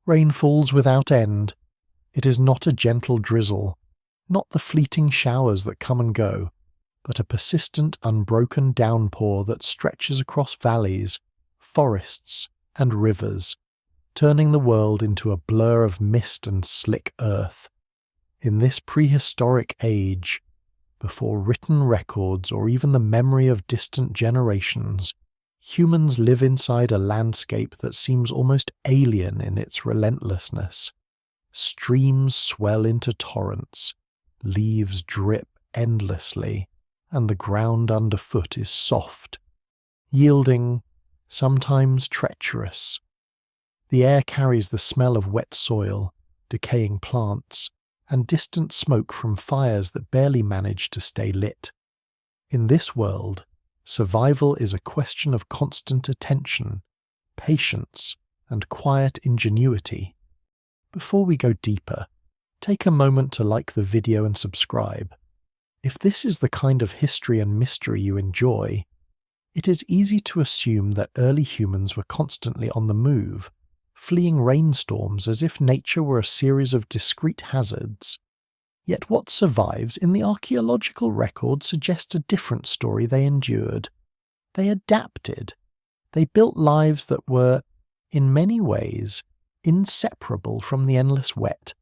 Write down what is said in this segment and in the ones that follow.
Rain falls without end. It is not a gentle drizzle, not the fleeting showers that come and go, but a persistent, unbroken downpour that stretches across valleys, forests, and rivers, turning the world into a blur of mist and slick earth. In this prehistoric age, before written records or even the memory of distant generations, humans live inside a landscape that seems almost alien in its relentlessness. Streams swell into torrents, leaves drip endlessly, and the ground underfoot is soft, yielding, sometimes treacherous. The air carries the smell of wet soil, decaying plants, and distant smoke from fires that barely manage to stay lit. In this world, survival is a question of constant attention, patience, and quiet ingenuity. Before we go deeper, take a moment to like the video and subscribe. If this is the kind of history and mystery you enjoy, it is easy to assume that early humans were constantly on the move, fleeing rainstorms as if nature were a series of discrete hazards. Yet what survives in the archaeological record suggests a different story they endured. They adapted. They built lives that were, in many ways, inseparable from the endless wet.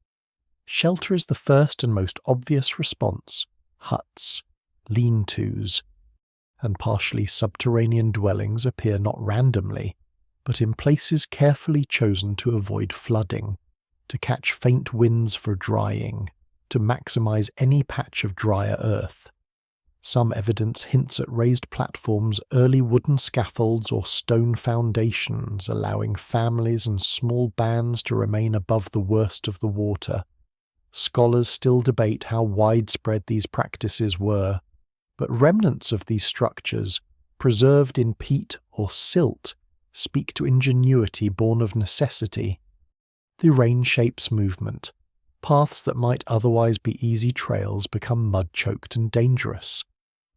Shelter is the first and most obvious response. Huts, lean-tos, and partially subterranean dwellings appear not randomly, but in places carefully chosen to avoid flooding, to catch faint winds for drying, to maximize any patch of drier earth. Some evidence hints at raised platforms, early wooden scaffolds, or stone foundations, allowing families and small bands to remain above the worst of the water. Scholars still debate how widespread these practices were, but remnants of these structures, preserved in peat or silt, speak to ingenuity born of necessity. The rain shapes movement. Paths that might otherwise be easy trails become mud-choked and dangerous.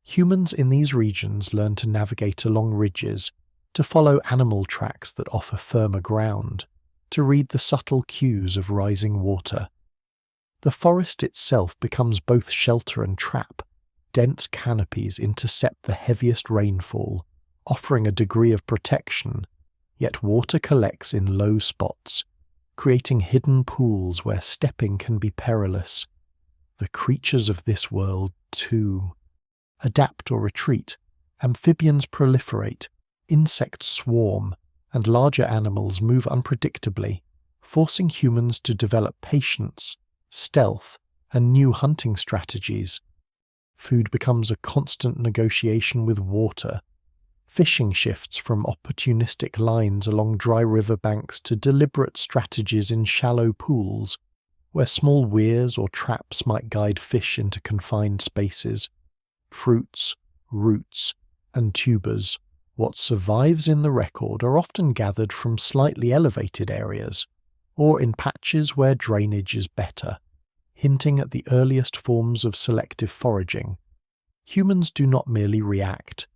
Humans in these regions learn to navigate along ridges, to follow animal tracks that offer firmer ground, to read the subtle cues of rising water. The forest itself becomes both shelter and trap. Dense canopies intercept the heaviest rainfall, offering a degree of protection, yet water collects in low spots, creating hidden pools where stepping can be perilous. The creatures of this world, too, adapt or retreat. Amphibians proliferate, insects swarm, and larger animals move unpredictably, forcing humans to develop patience, stealth, and new hunting strategies. Food becomes a constant negotiation with water. Fishing shifts from opportunistic lines along dry riverbanks to deliberate strategies in shallow pools, where small weirs or traps might guide fish into confined spaces. Fruits, roots, and tubers, what survives in the record, are often gathered from slightly elevated areas, or in patches where drainage is better, hinting at the earliest forms of selective foraging. Humans do not merely react,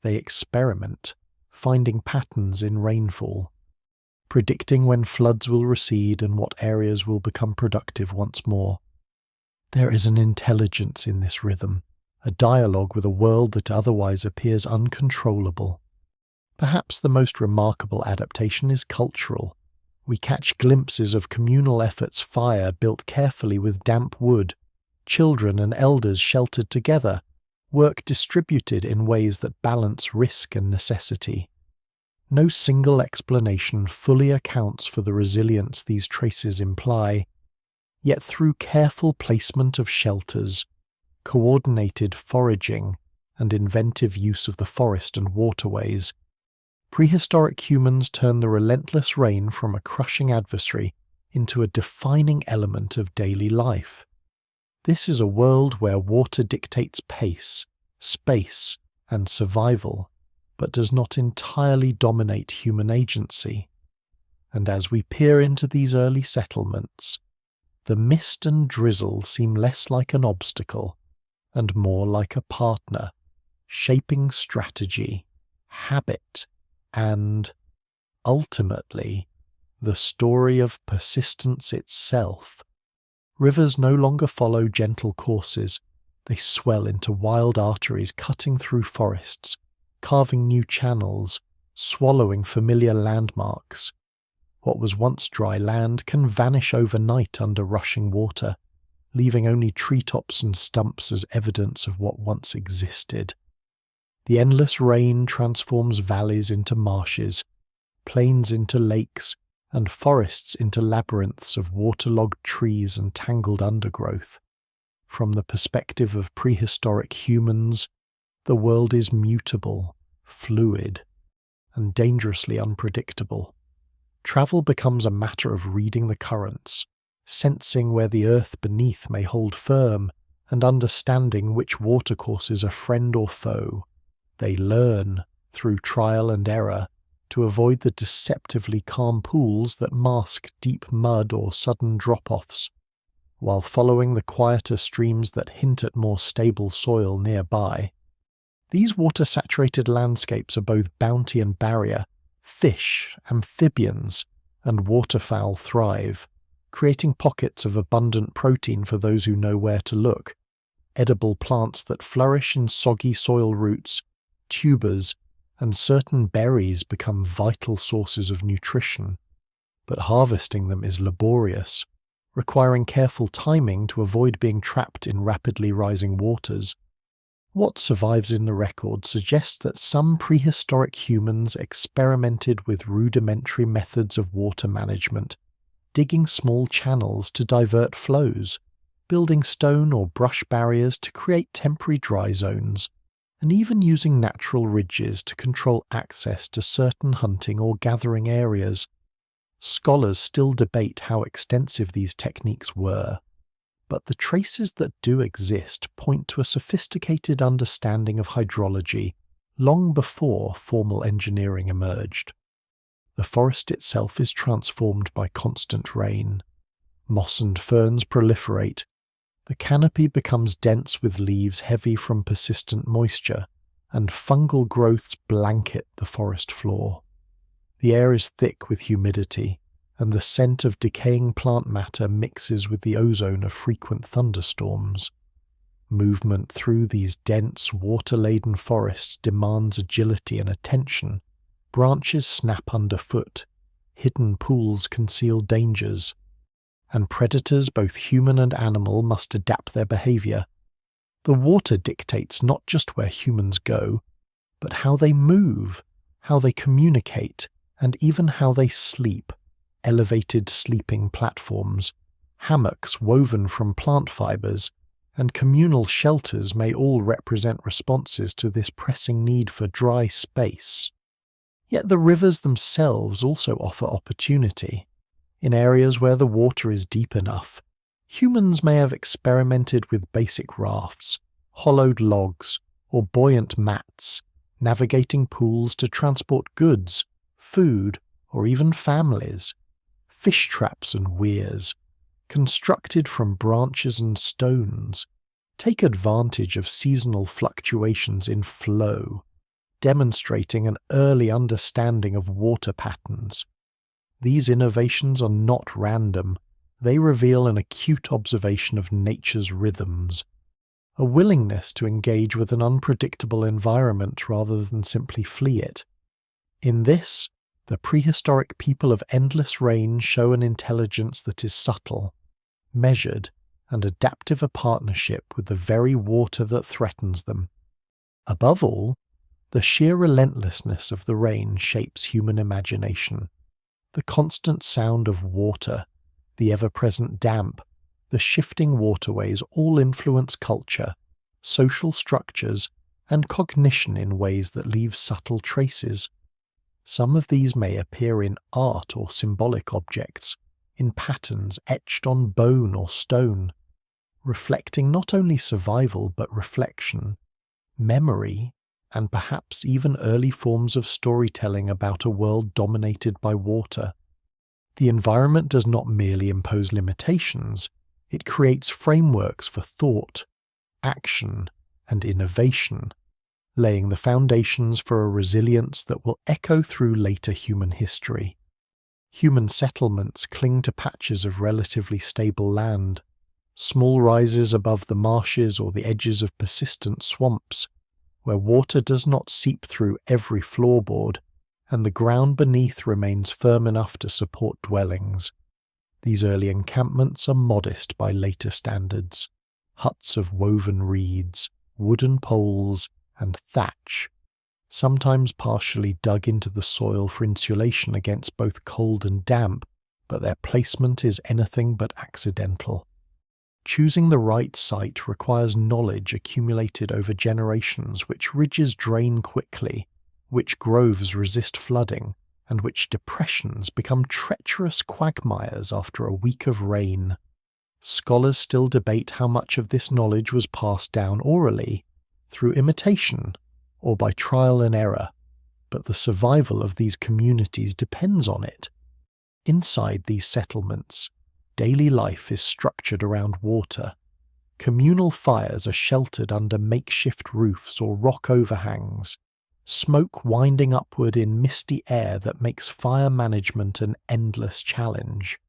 they experiment, finding patterns in rainfall, predicting when floods will recede and what areas will become productive once more. There is an intelligence in this rhythm, a dialogue with a world that otherwise appears uncontrollable. Perhaps the most remarkable adaptation is cultural. We catch glimpses of communal efforts, fire built carefully with damp wood, children and elders sheltered together, work distributed in ways that balance risk and necessity. No single explanation fully accounts for the resilience these traces imply, yet through careful placement of shelters, coordinated foraging, and inventive use of the forest and waterways, prehistoric humans turn the relentless rain from a crushing adversary into a defining element of daily life. This is a world where water dictates pace, space, and survival, but does not entirely dominate human agency. And as we peer into these early settlements, the mist and drizzle seem less like an obstacle and more like a partner, shaping strategy, habit, and, ultimately, the story of persistence itself. Rivers no longer follow gentle courses. They swell into wild arteries, cutting through forests, carving new channels, swallowing familiar landmarks. What was once dry land can vanish overnight under rushing water, leaving only treetops and stumps as evidence of what once existed. The endless rain transforms valleys into marshes, plains into lakes, and forests into labyrinths of waterlogged trees and tangled undergrowth. From the perspective of prehistoric humans, the world is mutable, fluid, and dangerously unpredictable. Travel becomes a matter of reading the currents, sensing where the earth beneath may hold firm, and understanding which watercourses are friend or foe. They learn, through trial and error, to avoid the deceptively calm pools that mask deep mud or sudden drop-offs, while following the quieter streams that hint at more stable soil nearby. These water-saturated landscapes are both bounty and barrier. Fish, amphibians, and waterfowl thrive, creating pockets of abundant protein for those who know where to look. Edible plants that flourish in soggy soil roots, tubers, and certain berries become vital sources of nutrition. But harvesting them is laborious, requiring careful timing to avoid being trapped in rapidly rising waters. What survives in the record suggests that some prehistoric humans experimented with rudimentary methods of water management, digging small channels to divert flows, building stone or brush barriers to create temporary dry zones, and even using natural ridges to control access to certain hunting or gathering areas. Scholars still debate how extensive these techniques were, but the traces that do exist point to a sophisticated understanding of hydrology long before formal engineering emerged. The forest itself is transformed by constant rain. Moss and ferns proliferate. The canopy becomes dense with leaves heavy from persistent moisture, and fungal growths blanket the forest floor. The air is thick with humidity, and the scent of decaying plant matter mixes with the ozone of frequent thunderstorms. Movement through these dense, water-laden forests demands agility and attention. Branches snap underfoot, hidden pools conceal dangers, and predators, both human and animal, must adapt their behavior. The water dictates not just where humans go, but how they move, how they communicate, and even how they sleep. Elevated sleeping platforms, hammocks woven from plant fibers, and communal shelters may all represent responses to this pressing need for dry space. Yet the rivers themselves also offer opportunity. In areas where the water is deep enough, humans may have experimented with basic rafts, hollowed logs, or buoyant mats, navigating pools to transport goods, food, or even families. Fish traps and weirs, constructed from branches and stones, take advantage of seasonal fluctuations in flow, demonstrating an early understanding of water patterns. These innovations are not random. They reveal an acute observation of nature's rhythms, a willingness to engage with an unpredictable environment rather than simply flee it. In this, the prehistoric people of endless rain show an intelligence that is subtle, measured, and adaptive, a partnership with the very water that threatens them. Above all, the sheer relentlessness of the rain shapes human imagination. The constant sound of water, the ever-present damp, the shifting waterways all influence culture, social structures, and cognition in ways that leave subtle traces. Some of these may appear in art or symbolic objects, in patterns etched on bone or stone, reflecting not only survival but reflection, memory, and perhaps even early forms of storytelling about a world dominated by water. The environment does not merely impose limitations, it creates frameworks for thought, action, and innovation, laying the foundations for a resilience that will echo through later human history. Human settlements cling to patches of relatively stable land, small rises above the marshes or the edges of persistent swamps, where water does not seep through every floorboard, and the ground beneath remains firm enough to support dwellings. These early encampments are modest by later standards, huts of woven reeds, wooden poles, and thatch, sometimes partially dug into the soil for insulation against both cold and damp, but their placement is anything but accidental. Choosing the right site requires knowledge accumulated over generations, which ridges drain quickly, which groves resist flooding, and which depressions become treacherous quagmires after a week of rain. Scholars still debate how much of this knowledge was passed down orally, through imitation, or by trial and error, but the survival of these communities depends on it. Inside these settlements, daily life is structured around water. Communal fires are sheltered under makeshift roofs or rock overhangs, smoke winding upward in misty air that makes fire management an endless challenge.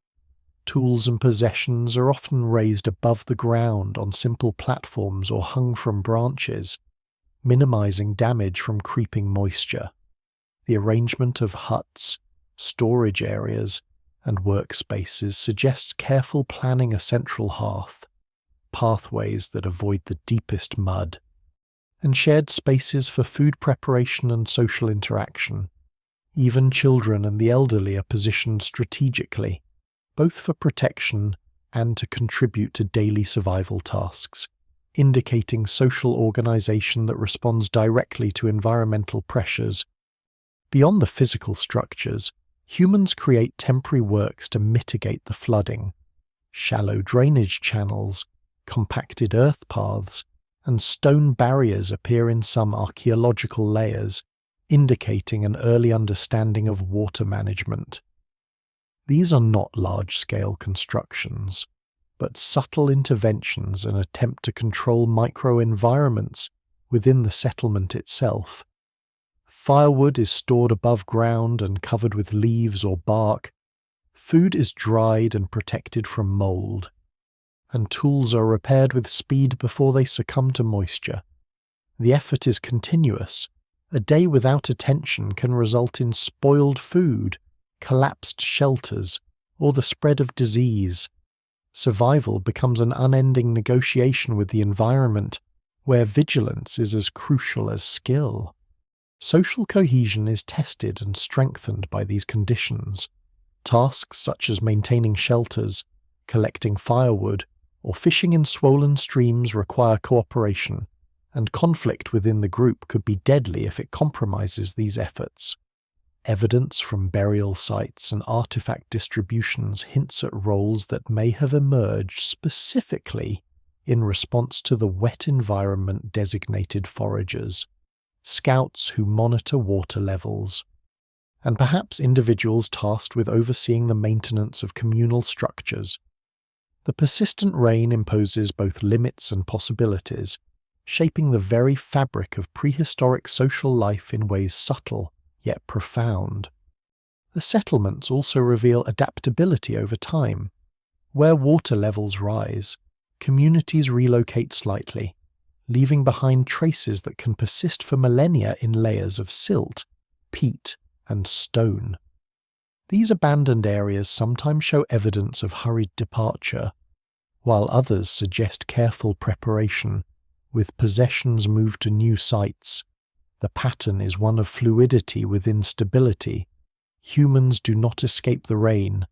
Tools and possessions are often raised above the ground on simple platforms or hung from branches, minimizing damage from creeping moisture. The arrangement of huts, storage areas, and workspaces suggests careful planning a central hearth, pathways that avoid the deepest mud, and shared spaces for food preparation and social interaction. Even children and the elderly are positioned strategically, both for protection and to contribute to daily survival tasks, indicating social organization that responds directly to environmental pressures. Beyond the physical structures, humans create temporary works to mitigate the flooding. Shallow drainage channels, compacted earth paths, and stone barriers appear in some archaeological layers, indicating an early understanding of water management. These are not large-scale constructions, but subtle interventions and attempt to control microenvironments within the settlement itself. Firewood is stored above ground and covered with leaves or bark. Food is dried and protected from mold, and tools are repaired with speed before they succumb to moisture. The effort is continuous. A day without attention can result in spoiled food, collapsed shelters, or the spread of disease. Survival becomes an unending negotiation with the environment, where vigilance is as crucial as skill. Social cohesion is tested and strengthened by these conditions. Tasks such as maintaining shelters, collecting firewood, or fishing in swollen streams require cooperation, and conflict within the group could be deadly if it compromises these efforts. Evidence from burial sites and artifact distributions hints at roles that may have emerged specifically in response to the wet environment designated foragers, scouts who monitor water levels, and perhaps individuals tasked with overseeing the maintenance of communal structures. The persistent rain imposes both limits and possibilities, shaping the very fabric of prehistoric social life in ways subtle yet profound. The settlements also reveal adaptability over time. Where water levels rise, communities relocate slightly, leaving behind traces that can persist for millennia in layers of silt, peat, and stone. These abandoned areas sometimes show evidence of hurried departure, while others suggest careful preparation, with possessions moved to new sites. The pattern is one of fluidity within stability. Humans do not escape the rain,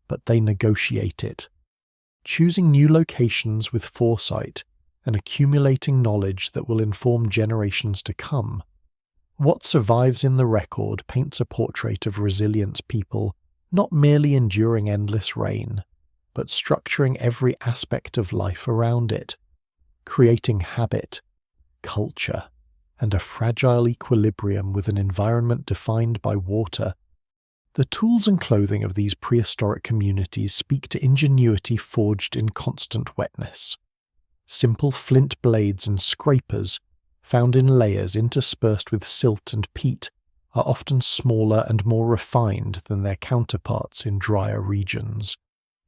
but they negotiate it, choosing new locations with foresight and accumulating knowledge that will inform generations to come. What survives in the record paints a portrait of resilient people, not merely enduring endless rain, but structuring every aspect of life around it, creating habit, culture, and a fragile equilibrium with an environment defined by water. The tools and clothing of these prehistoric communities speak to ingenuity forged in constant wetness. Simple flint blades and scrapers, found in layers interspersed with silt and peat, are often smaller and more refined than their counterparts in drier regions,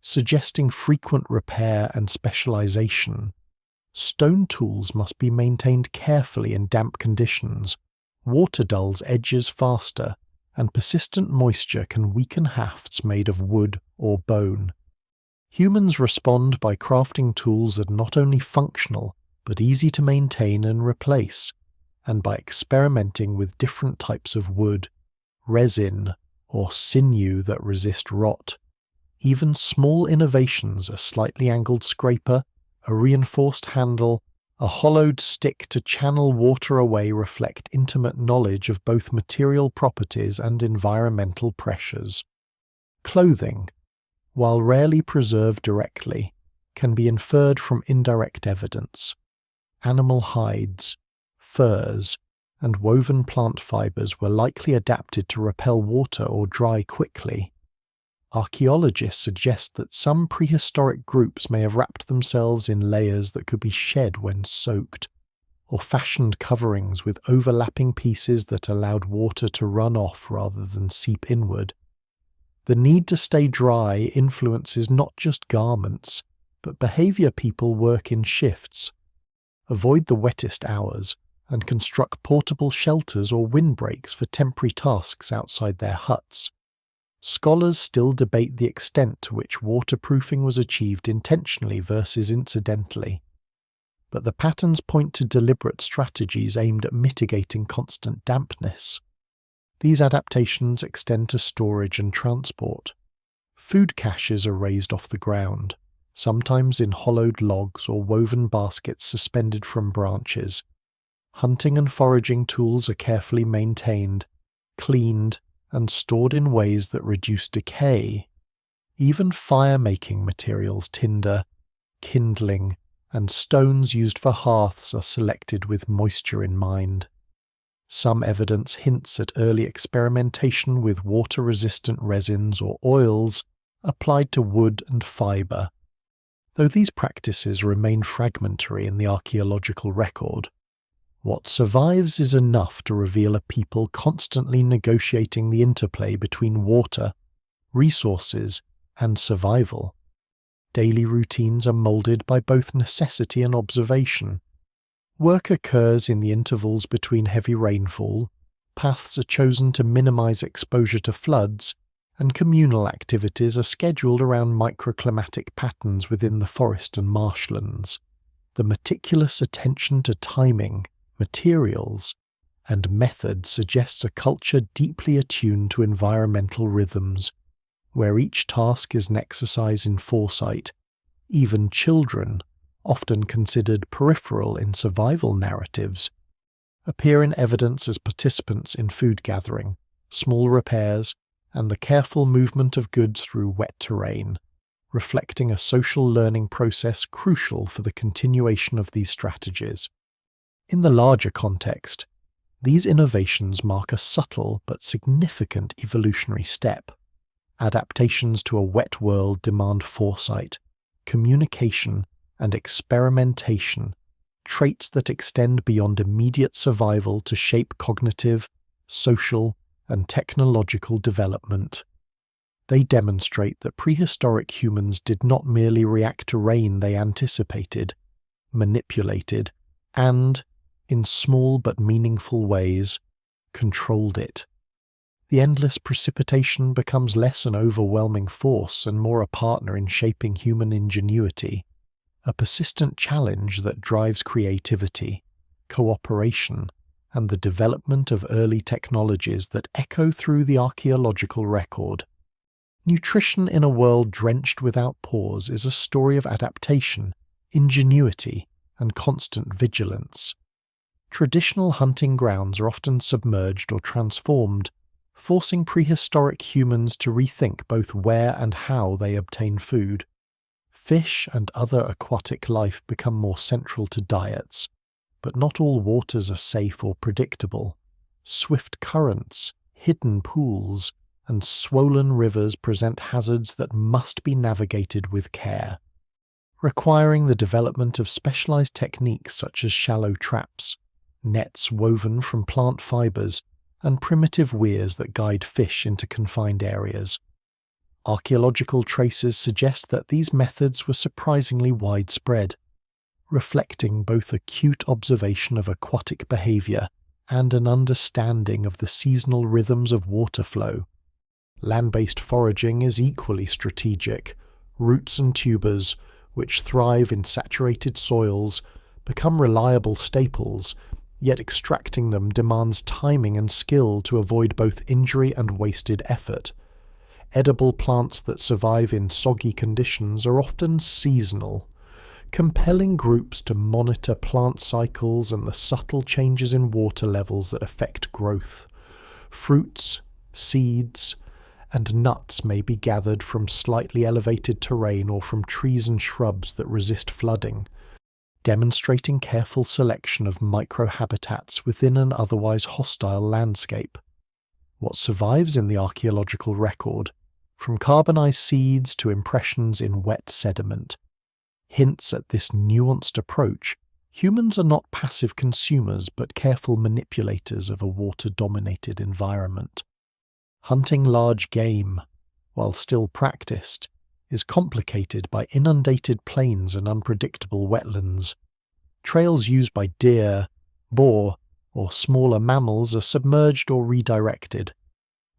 suggesting frequent repair and specialization. Stone tools must be maintained carefully in damp conditions, water dulls edges faster, and persistent moisture can weaken hafts made of wood or bone. Humans respond by crafting tools that are not only functional, but easy to maintain and replace, and by experimenting with different types of wood, resin, or sinew that resist rot. Even small innovations, a slightly angled scraper, a reinforced handle, a hollowed stick to channel water away, reflect intimate knowledge of both material properties and environmental pressures. Clothing, while rarely preserved directly, can be inferred from indirect evidence. Animal hides, furs, and woven plant fibers were likely adapted to repel water or dry quickly. Archaeologists suggest that some prehistoric groups may have wrapped themselves in layers that could be shed when soaked, or fashioned coverings with overlapping pieces that allowed water to run off rather than seep inward. The need to stay dry influences not just garments, but behavior. People work in shifts, avoid the wettest hours, and construct portable shelters or windbreaks for temporary tasks outside their huts. Scholars still debate the extent to which waterproofing was achieved intentionally versus incidentally, but the patterns point to deliberate strategies aimed at mitigating constant dampness. These adaptations extend to storage and transport. Food caches are raised off the ground, sometimes in hollowed logs or woven baskets suspended from branches. Hunting and foraging tools are carefully maintained, cleaned, and stored in ways that reduce decay. Even fire-making materials, tinder, kindling, and stones used for hearths are selected with moisture in mind. Some evidence hints at early experimentation with water-resistant resins or oils applied to wood and fibre, though these practices remain fragmentary in the archaeological record. What survives is enough to reveal a people constantly negotiating the interplay between water, resources, and survival. Daily routines are moulded by both necessity and observation. Work occurs in the intervals between heavy rainfall, paths are chosen to minimize exposure to floods, and communal activities are scheduled around microclimatic patterns within the forest and marshlands. The meticulous attention to timing, materials, and method suggests a culture deeply attuned to environmental rhythms, where each task is an exercise in foresight. Even children, often considered peripheral in survival narratives, appear in evidence as participants in food gathering, small repairs, and the careful movement of goods through wet terrain, reflecting a social learning process crucial for the continuation of these strategies. In the larger context, these innovations mark a subtle but significant evolutionary step. Adaptations to a wet world demand foresight, communication, and experimentation, traits that extend beyond immediate survival to shape cognitive, social, and technological development. They demonstrate that prehistoric humans did not merely react to rain they anticipated, manipulated, and, in small but meaningful ways, controlled it. The endless precipitation becomes less an overwhelming force and more a partner in shaping human ingenuity, a persistent challenge that drives creativity, cooperation, and the development of early technologies that echo through the archaeological record. Nutrition in a world drenched without pause is a story of adaptation, ingenuity, and constant vigilance. Traditional hunting grounds are often submerged or transformed, forcing prehistoric humans to rethink both where and how they obtain food. Fish and other aquatic life become more central to diets, but not all waters are safe or predictable. Swift currents, hidden pools, and swollen rivers present hazards that must be navigated with care, requiring the development of specialized techniques such as shallow traps, nets woven from plant fibers, and primitive weirs that guide fish into confined areas. Archaeological traces suggest that these methods were surprisingly widespread, reflecting both acute observation of aquatic behavior and an understanding of the seasonal rhythms of water flow. Land-based foraging is equally strategic. Roots and tubers, which thrive in saturated soils, become reliable staples, yet extracting them demands timing and skill to avoid both injury and wasted effort. Edible plants that survive in soggy conditions are often seasonal, compelling groups to monitor plant cycles and the subtle changes in water levels that affect growth. Fruits, seeds, and nuts may be gathered from slightly elevated terrain or from trees and shrubs that resist flooding, demonstrating careful selection of microhabitats within an otherwise hostile landscape. What survives in the archaeological record, from carbonized seeds to impressions in wet sediment, hints at this nuanced approach. Humans are not passive consumers but careful manipulators of a water-dominated environment. Hunting large game, while still practiced, is complicated by inundated plains and unpredictable wetlands. Trails used by deer, boar, or smaller mammals are submerged or redirected,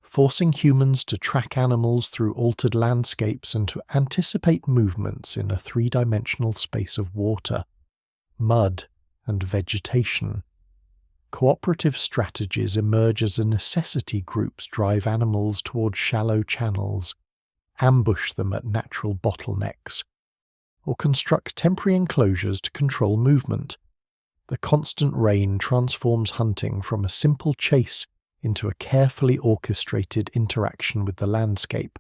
forcing humans to track animals through altered landscapes and to anticipate movements in a three-dimensional space of water, mud, and vegetation. Cooperative strategies emerge as a necessity. Groups drive animals toward shallow channels, ambush them at natural bottlenecks, or construct temporary enclosures to control movement. The constant rain transforms hunting from a simple chase into a carefully orchestrated interaction with the landscape,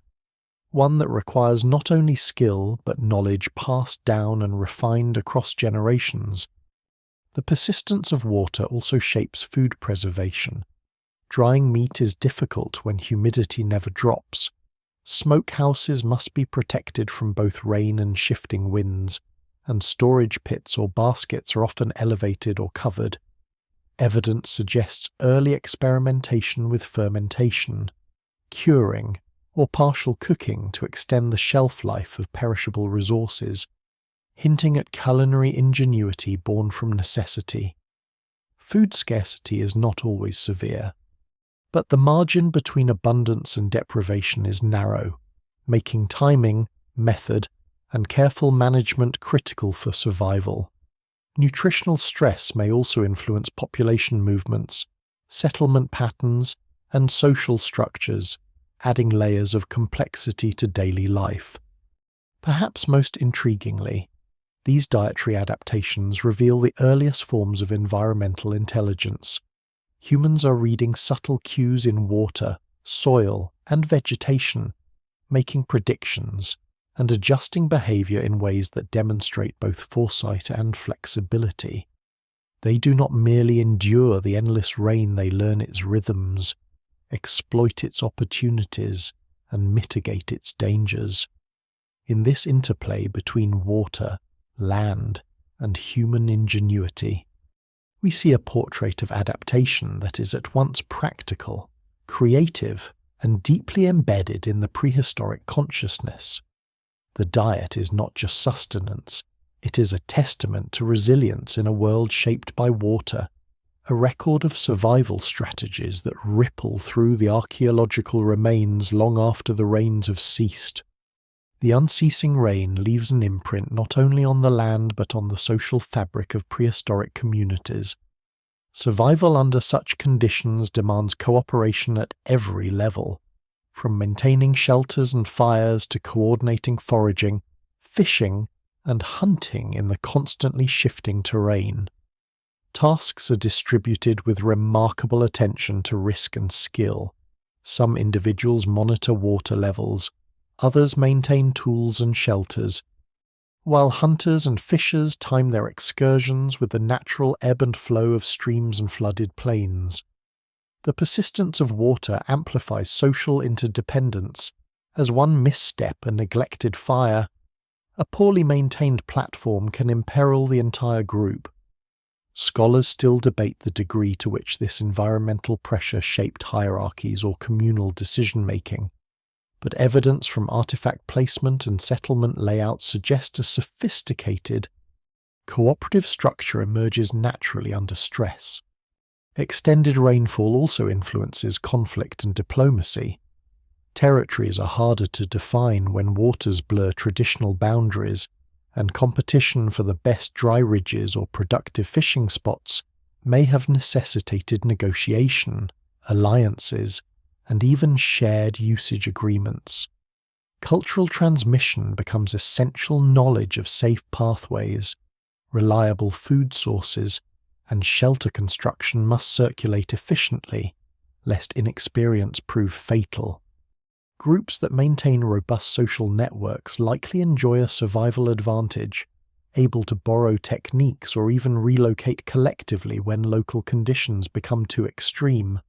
one that requires not only skill but knowledge passed down and refined across generations. The persistence of water also shapes food preservation. Drying meat is difficult when humidity never drops. Smokehouses must be protected from both rain and shifting winds, and storage pits or baskets are often elevated or covered. Evidence suggests early experimentation with fermentation, curing, or partial cooking to extend the shelf life of perishable resources, hinting at culinary ingenuity born from necessity. Food scarcity is not always severe, but the margin between abundance and deprivation is narrow, making timing, method, and careful management critical for survival. Nutritional stress may also influence population movements, settlement patterns, and social structures, adding layers of complexity to daily life. Perhaps most intriguingly, these dietary adaptations reveal the earliest forms of environmental intelligence. Humans are reading subtle cues in water, soil, and vegetation, making predictions and adjusting behavior in ways that demonstrate both foresight and flexibility. They do not merely endure the endless rain, they learn its rhythms, exploit its opportunities, and mitigate its dangers. In this interplay between water, land, and human ingenuity, we see a portrait of adaptation that is at once practical, creative, and deeply embedded in the prehistoric consciousness. The diet is not just sustenance, it is a testament to resilience in a world shaped by water, a record of survival strategies that ripple through the archaeological remains long after the rains have ceased. The unceasing rain leaves an imprint not only on the land but on the social fabric of prehistoric communities. Survival under such conditions demands cooperation at every level, from maintaining shelters and fires to coordinating foraging, fishing, and hunting in the constantly shifting terrain. Tasks are distributed with remarkable attention to risk and skill. Some individuals monitor water levels, others maintain tools and shelters, while hunters and fishers time their excursions with the natural ebb and flow of streams and flooded plains. The persistence of water amplifies social interdependence. As one misstep, a neglected fire, a poorly maintained platform can imperil the entire group. Scholars still debate the degree to which this environmental pressure shaped hierarchies or communal decision-making, but evidence from artifact placement and settlement layouts suggests a sophisticated, cooperative structure emerges naturally under stress. Extended rainfall also influences conflict and diplomacy. Territories are harder to define when waters blur traditional boundaries, and competition for the best dry ridges or productive fishing spots may have necessitated negotiation, alliances, and even shared usage agreements. Cultural transmission becomes essential knowledge of safe pathways, reliable food sources, and shelter construction must circulate efficiently, lest inexperience prove fatal. Groups that maintain robust social networks likely enjoy a survival advantage, able to borrow techniques or even relocate collectively when local conditions become too extreme.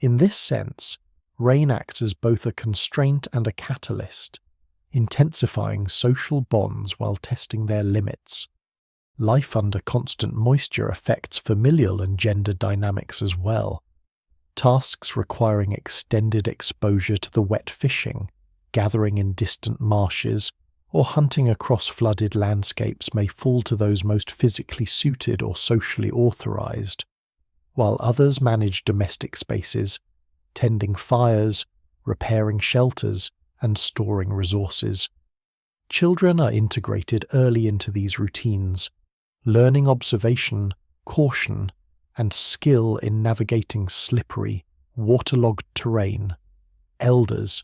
In this sense, rain acts as both a constraint and a catalyst, intensifying social bonds while testing their limits. Life under constant moisture affects familial and gender dynamics as well. Tasks requiring extended exposure to the wet fishing, gathering in distant marshes, or hunting across flooded landscapes may fall to those most physically suited or socially authorized, while others manage domestic spaces, tending fires, repairing shelters, and storing resources. Children are integrated early into these routines, learning observation, caution, and skill in navigating slippery, waterlogged terrain. Elders,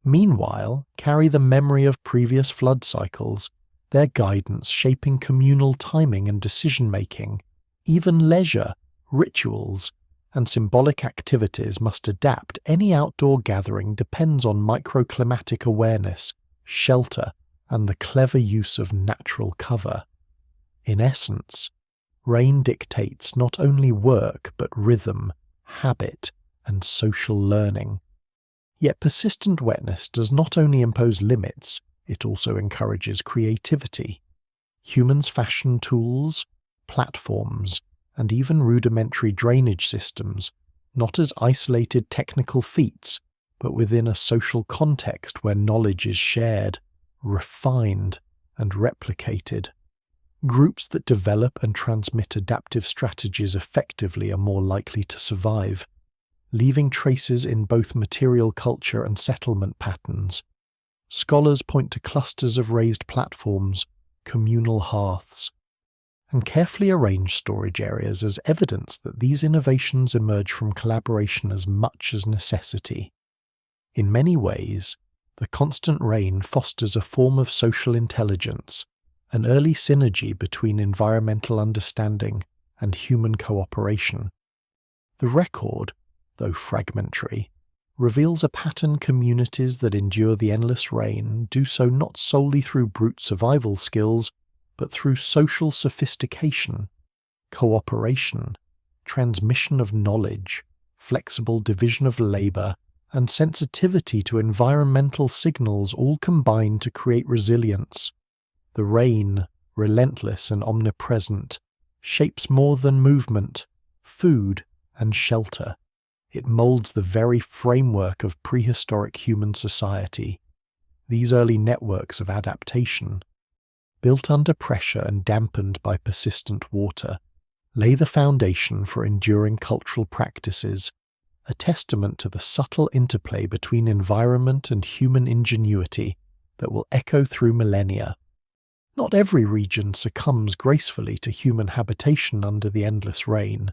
meanwhile, carry the memory of previous flood cycles, their guidance shaping communal timing and decision-making. Even leisure, rituals, and symbolic activities must adapt. Any outdoor gathering depends on microclimatic awareness, shelter, and the clever use of natural cover. In essence, rain dictates not only work but rhythm, habit, and social learning. Yet persistent wetness does not only impose limits, it also encourages creativity. Humans fashion tools, platforms, and even rudimentary drainage systems, not as isolated technical feats, but within a social context where knowledge is shared, refined, and replicated. Groups that develop and transmit adaptive strategies effectively are more likely to survive, leaving traces in both material culture and settlement patterns. Scholars point to clusters of raised platforms, communal hearths, and carefully arranged storage areas as evidence that these innovations emerge from collaboration as much as necessity. In many ways, the constant rain fosters a form of social intelligence, an early synergy between environmental understanding and human cooperation. The record, though fragmentary, reveals a pattern. Communities that endure the endless rain do so not solely through brute survival skills, but through social sophistication, cooperation, transmission of knowledge, flexible division of labor, and sensitivity to environmental signals all combine to create resilience. The rain, relentless and omnipresent, shapes more than movement, food, and shelter. It molds the very framework of prehistoric human society. These early networks of adaptation, built under pressure and dampened by persistent water, lay the foundation for enduring cultural practices, a testament to the subtle interplay between environment and human ingenuity that will echo through millennia. Not every region succumbs gracefully to human habitation under the endless rain.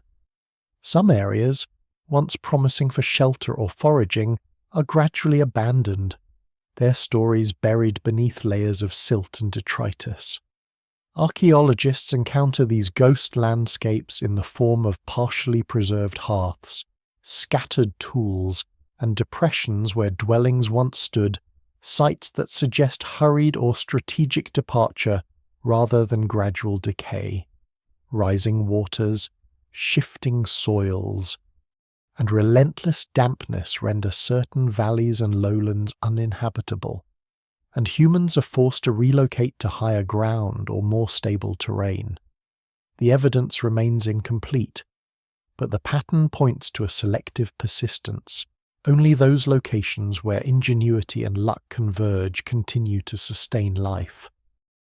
Some areas, once promising for shelter or foraging, are gradually abandoned, their stories buried beneath layers of silt and detritus. Archaeologists encounter these ghost landscapes in the form of partially preserved hearths, scattered tools, and depressions where dwellings once stood, sites that suggest hurried or strategic departure rather than gradual decay. Rising waters, shifting soils, and relentless dampness render certain valleys and lowlands uninhabitable, and humans are forced to relocate to higher ground or more stable terrain. the evidence remains incomplete, but the pattern points to a selective persistence. Only those locations where ingenuity and luck converge continue to sustain life.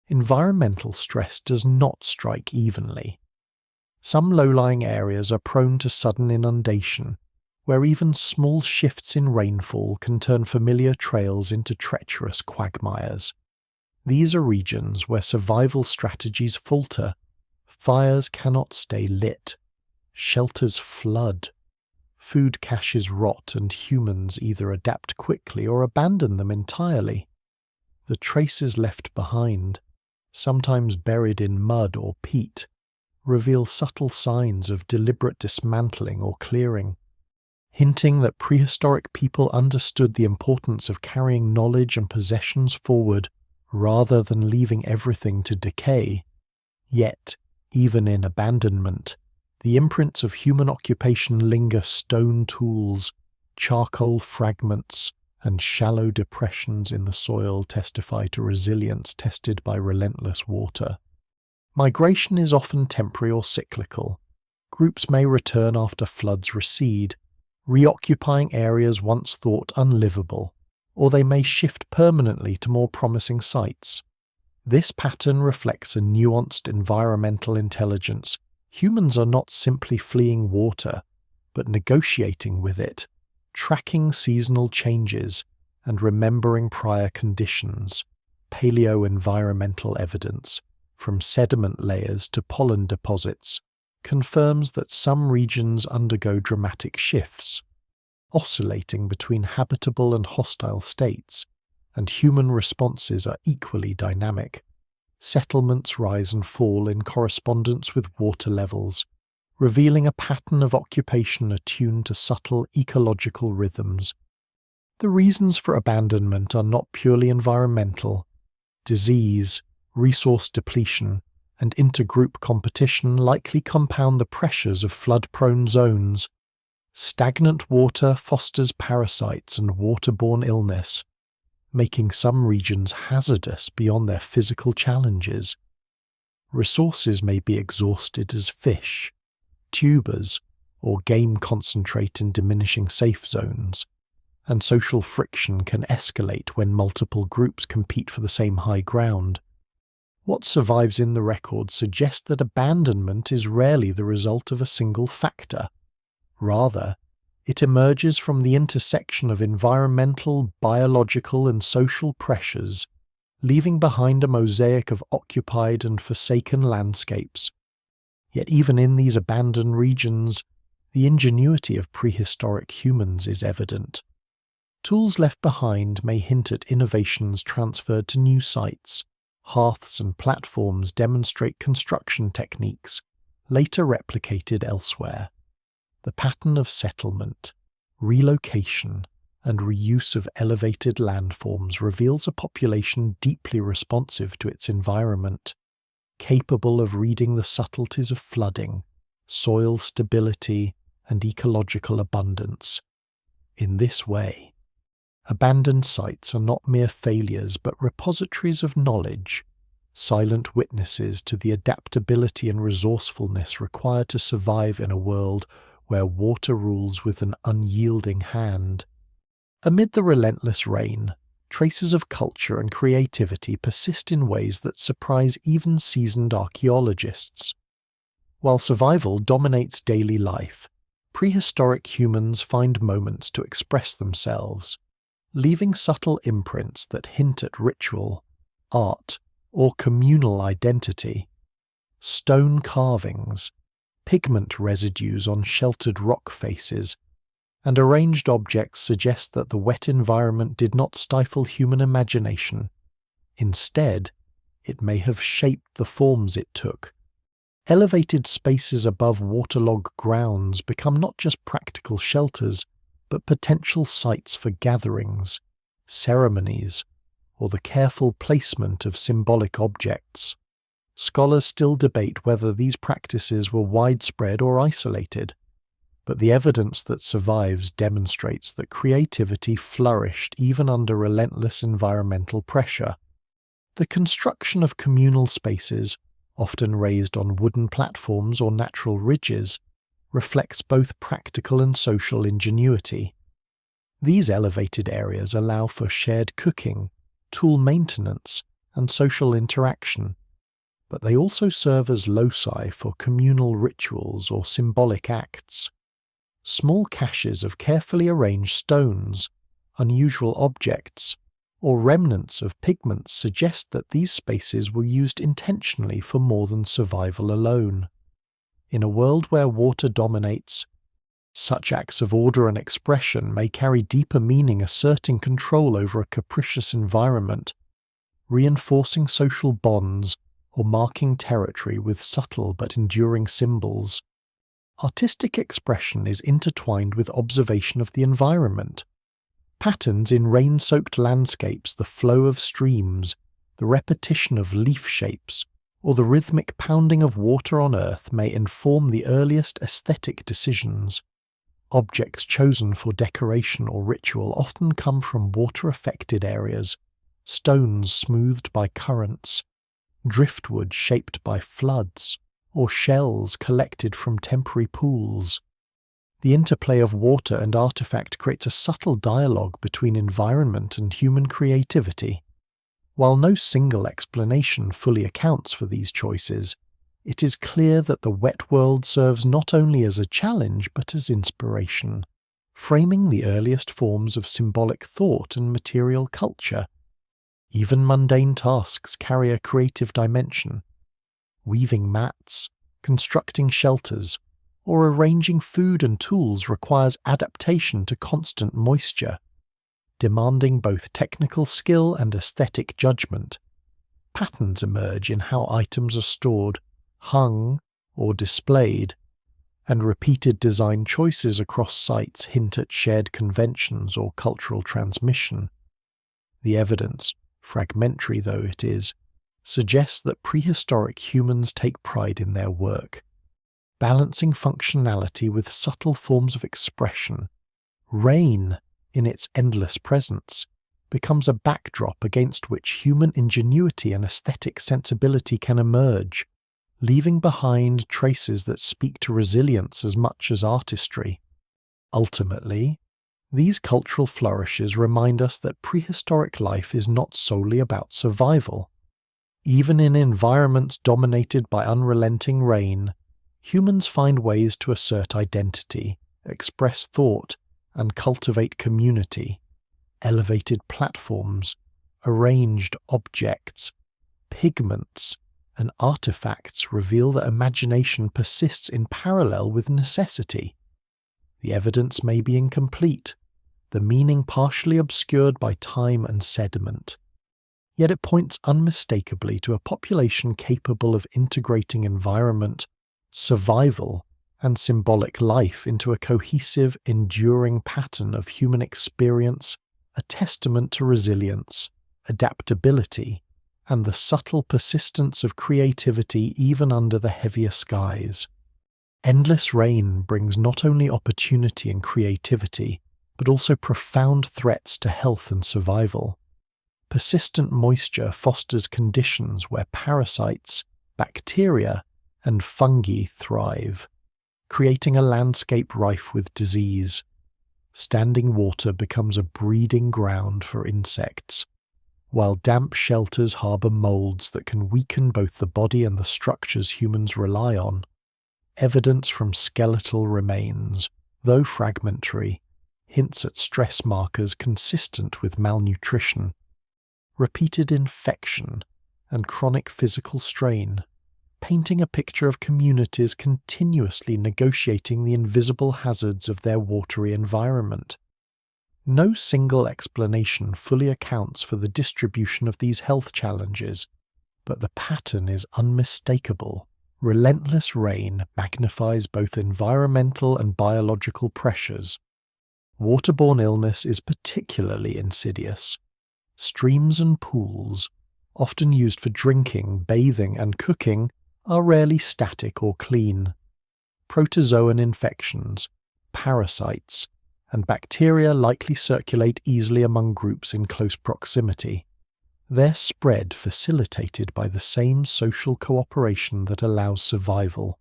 Environmental stress does not strike evenly. Some low-lying areas are prone to sudden inundation, where even small shifts in rainfall can turn familiar trails into treacherous quagmires. These are regions where survival strategies falter. Fires cannot stay lit. Shelters flood. Food caches rot, and humans either adapt quickly or abandon them entirely. The traces left behind, sometimes buried in mud or peat, reveal subtle signs of deliberate dismantling or clearing, hinting that prehistoric people understood the importance of carrying knowledge and possessions forward rather than leaving everything to decay. Yet, even in abandonment, the imprints of human occupation linger. Stone tools, charcoal fragments, and shallow depressions in the soil testify to resilience tested by relentless water. Migration is often temporary or cyclical. Groups may return after floods recede, reoccupying areas once thought unlivable, or they may shift permanently to more promising sites. This pattern reflects a nuanced environmental intelligence. Humans are not simply fleeing water, but negotiating with it, tracking seasonal changes, and remembering prior conditions. Paleo-environmental evidence, from sediment layers to pollen deposits, confirms that some regions undergo dramatic shifts, oscillating between habitable and hostile states, and human responses are equally dynamic. Settlements rise and fall in correspondence with water levels, revealing a pattern of occupation attuned to subtle ecological rhythms. The reasons for abandonment are not purely environmental. Disease, resource depletion, and intergroup competition likely compound the pressures of flood-prone zones. Stagnant water fosters parasites and waterborne illness, making some regions hazardous beyond their physical challenges. Resources may be exhausted as fish, tubers, or game concentrate in diminishing safe zones, and social friction can escalate when multiple groups compete for the same high ground. What survives in the record suggests that abandonment is rarely the result of a single factor. Rather, it emerges from the intersection of environmental, biological, and social pressures, leaving behind a mosaic of occupied and forsaken landscapes. Yet even in these abandoned regions, the ingenuity of prehistoric humans is evident. Tools left behind may hint at innovations transferred to new sites. Hearths and platforms demonstrate construction techniques, later replicated elsewhere. The pattern of settlement, relocation, and reuse of elevated landforms reveals a population deeply responsive to its environment, capable of reading the subtleties of flooding, soil stability, and ecological abundance. In this way, abandoned sites are not mere failures but repositories of knowledge, silent witnesses to the adaptability and resourcefulness required to survive in a world where water rules with an unyielding hand. Amid the relentless rain, traces of culture and creativity persist in ways that surprise even seasoned archaeologists. While survival dominates daily life, prehistoric humans find moments to express themselves, leaving subtle imprints that hint at ritual, art, or communal identity. Stone carvings, pigment residues on sheltered rock faces, and arranged objects suggest that the wet environment did not stifle human imagination. Instead, it may have shaped the forms it took. Elevated spaces above waterlogged grounds become not just practical shelters, but potential sites for gatherings, ceremonies, or the careful placement of symbolic objects. Scholars still debate whether these practices were widespread or isolated, but the evidence that survives demonstrates that creativity flourished even under relentless environmental pressure. The construction of communal spaces, often raised on wooden platforms or natural ridges, reflects both practical and social ingenuity. These elevated areas allow for shared cooking, tool maintenance, and social interaction, but they also serve as loci for communal rituals or symbolic acts. Small caches of carefully arranged stones, unusual objects, or remnants of pigments suggest that these spaces were used intentionally for more than survival alone. In a world where water dominates, such acts of order and expression may carry deeper meaning, asserting control over a capricious environment, reinforcing social bonds, or marking territory with subtle but enduring symbols. Artistic expression is intertwined with observation of the environment. Patterns in rain-soaked landscapes, the flow of streams, the repetition of leaf shapes, or the rhythmic pounding of water on earth may inform the earliest aesthetic decisions. Objects chosen for decoration or ritual often come from water-affected areas, stones smoothed by currents, driftwood shaped by floods, or shells collected from temporary pools. The interplay of water and artifact creates a subtle dialogue between environment and human creativity. While no single explanation fully accounts for these choices, it is clear that the wet world serves not only as a challenge but as inspiration, framing the earliest forms of symbolic thought and material culture. Even mundane tasks carry a creative dimension. Weaving mats, constructing shelters, or arranging food and tools requires adaptation to constant moisture, demanding both technical skill and aesthetic judgment. Patterns emerge in how items are stored, hung, or displayed, and repeated design choices across sites hint at shared conventions or cultural transmission. The evidence, fragmentary though it is, suggests that prehistoric humans take pride in their work, balancing functionality with subtle forms of expression. Rain, in its endless presence, becomes a backdrop against which human ingenuity and aesthetic sensibility can emerge, leaving behind traces that speak to resilience as much as artistry. Ultimately, these cultural flourishes remind us that prehistoric life is not solely about survival. Even in environments dominated by unrelenting rain, humans find ways to assert identity, express thought, and cultivate community. Elevated platforms, arranged objects, pigments, and artifacts reveal that imagination persists in parallel with necessity. The evidence may be incomplete, the meaning partially obscured by time and sediment, yet it points unmistakably to a population capable of integrating environment, survival, and symbolic life into a cohesive, enduring pattern of human experience, a testament to resilience, adaptability, and the subtle persistence of creativity even under the heavier skies. Endless rain brings not only opportunity and creativity, but also profound threats to health and survival. Persistent moisture fosters conditions where parasites, bacteria, and fungi thrive, creating a landscape rife with disease. Standing water becomes a breeding ground for insects, while damp shelters harbour molds that can weaken both the body and the structures humans rely on. Evidence from skeletal remains, though fragmentary, hints at stress markers consistent with malnutrition, repeated infection, and chronic physical strain, painting a picture of communities continuously negotiating the invisible hazards of their watery environment. No single explanation fully accounts for the distribution of these health challenges, but the pattern is unmistakable. Relentless rain magnifies both environmental and biological pressures. Waterborne illness is particularly insidious. Streams and pools, often used for drinking, bathing, and cooking, are rarely static or clean. Protozoan infections, parasites, and bacteria likely circulate easily among groups in close proximity. their spread facilitated by the same social cooperation that allows survival.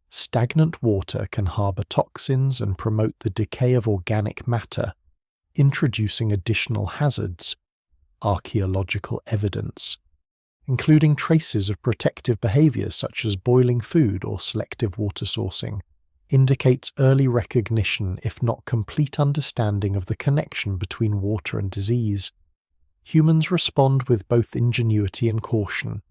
Stagnant water can harbour toxins and promote the decay of organic matter, introducing additional hazards. Archaeological evidence, including traces of protective behaviours such as boiling food or selective water sourcing, indicates early recognition, if not complete understanding, of the connection between water and disease. Humans respond with both ingenuity and caution,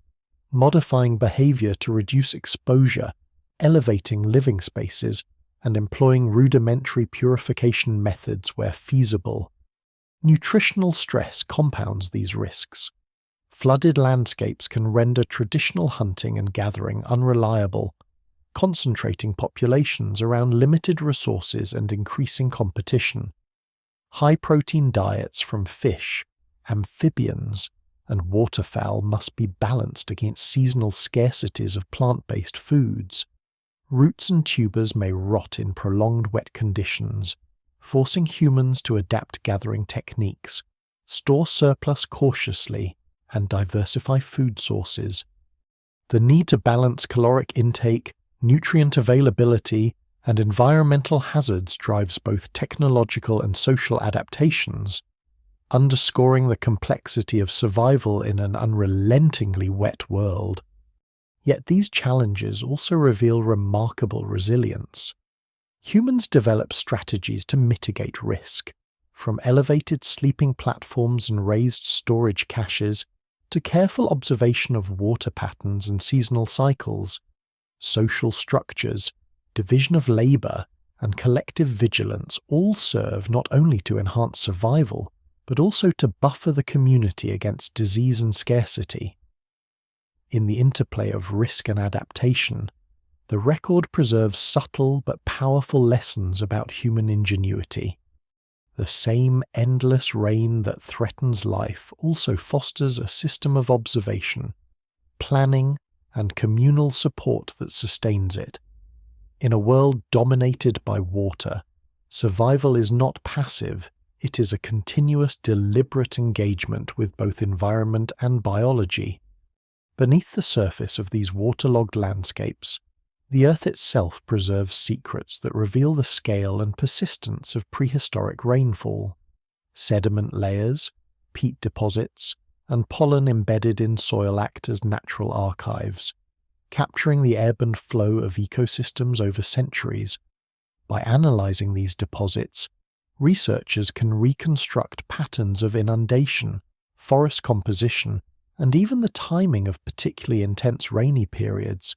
modifying behaviour to reduce exposure, elevating living spaces, and employing rudimentary purification methods where feasible. Nutritional stress compounds these risks. Flooded landscapes can render traditional hunting and gathering unreliable, concentrating populations around limited resources and increasing competition. High-protein diets from fish, amphibians, and waterfowl must be balanced against seasonal scarcities of plant-based foods. Roots and tubers may rot in prolonged wet conditions, forcing humans to adapt gathering techniques, store surplus cautiously, and diversify food sources. The need to balance caloric intake, nutrient availability, and environmental hazards drives both technological and social adaptations, underscoring the complexity of survival in an unrelentingly wet world. Yet these challenges also reveal remarkable resilience. Humans develop strategies to mitigate risk, from elevated sleeping platforms and raised storage caches to careful observation of water patterns and seasonal cycles. Social structures, division of labour, and collective vigilance all serve not only to enhance survival, but also to buffer the community against disease and scarcity. In the interplay of risk and adaptation, the record preserves subtle but powerful lessons about human ingenuity. The same endless rain that threatens life also fosters a system of observation, planning, and communal support that sustains it. In a world dominated by water, survival is not passive, it is a continuous, deliberate engagement with both environment and biology. Beneath the surface of these waterlogged landscapes, the Earth itself preserves secrets that reveal the scale and persistence of prehistoric rainfall. Sediment layers, peat deposits, and pollen embedded in soil act as natural archives, capturing the ebb and flow of ecosystems over centuries. By analysing these deposits, researchers can reconstruct patterns of inundation, forest composition, and even the timing of particularly intense rainy periods.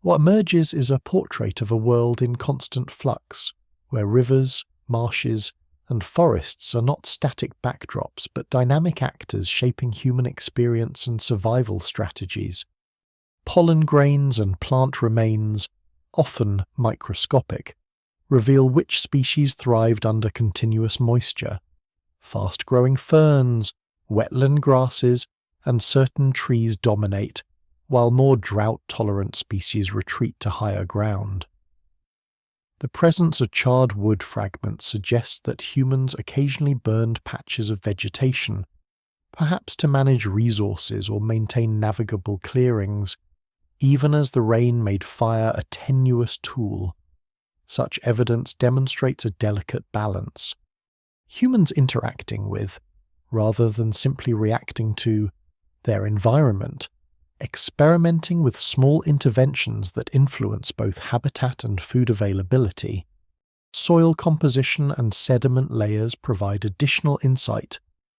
What emerges is a portrait of a world in constant flux, where rivers, marshes, and forests are not static backdrops but dynamic actors shaping human experience and survival strategies. Pollen grains and plant remains, often microscopic, reveal which species thrived under continuous moisture. Fast-growing ferns, wetland grasses, and certain trees dominate, while more drought-tolerant species retreat to higher ground. The presence of charred wood fragments suggests that humans occasionally burned patches of vegetation, perhaps to manage resources or maintain navigable clearings, even as the rain made fire a tenuous tool. Such evidence demonstrates a delicate balance. Humans interacting with, rather than simply reacting to, their environment, experimenting with small interventions that influence both habitat and food availability. Soil composition and sediment layers provide additional insight.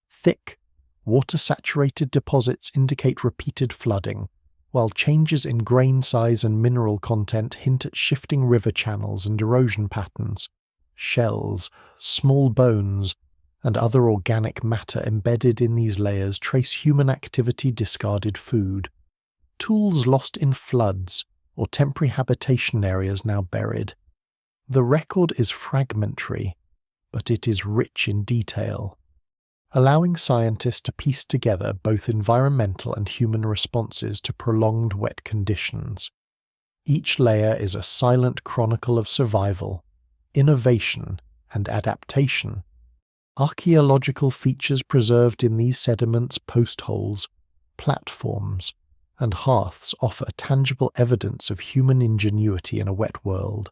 Thick, water-saturated deposits indicate repeated flooding, while changes in grain size and mineral content hint at shifting river channels and erosion patterns. Shells, small bones, and other organic matter embedded in these layers trace human activity discarded food. Tools lost in floods or temporary habitation areas now buried. The record is fragmentary, but it is rich in detail, allowing scientists to piece together both environmental and human responses to prolonged wet conditions. Each layer is a silent chronicle of survival, innovation, and adaptation, Archaeological features preserved in these sediments, post holes, platforms, and hearths offer tangible evidence of human ingenuity in a wet world.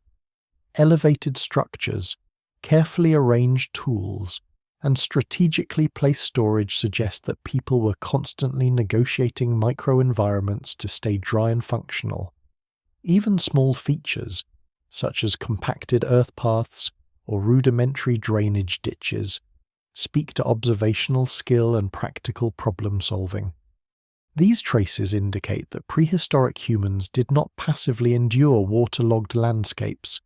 Elevated structures, carefully arranged tools, and strategically placed storage suggest that people were constantly negotiating microenvironments to stay dry and functional. Even small features, such as compacted earth paths or rudimentary drainage ditches, speak to observational skill and practical problem-solving. These traces indicate that prehistoric humans did not passively endure waterlogged landscapes.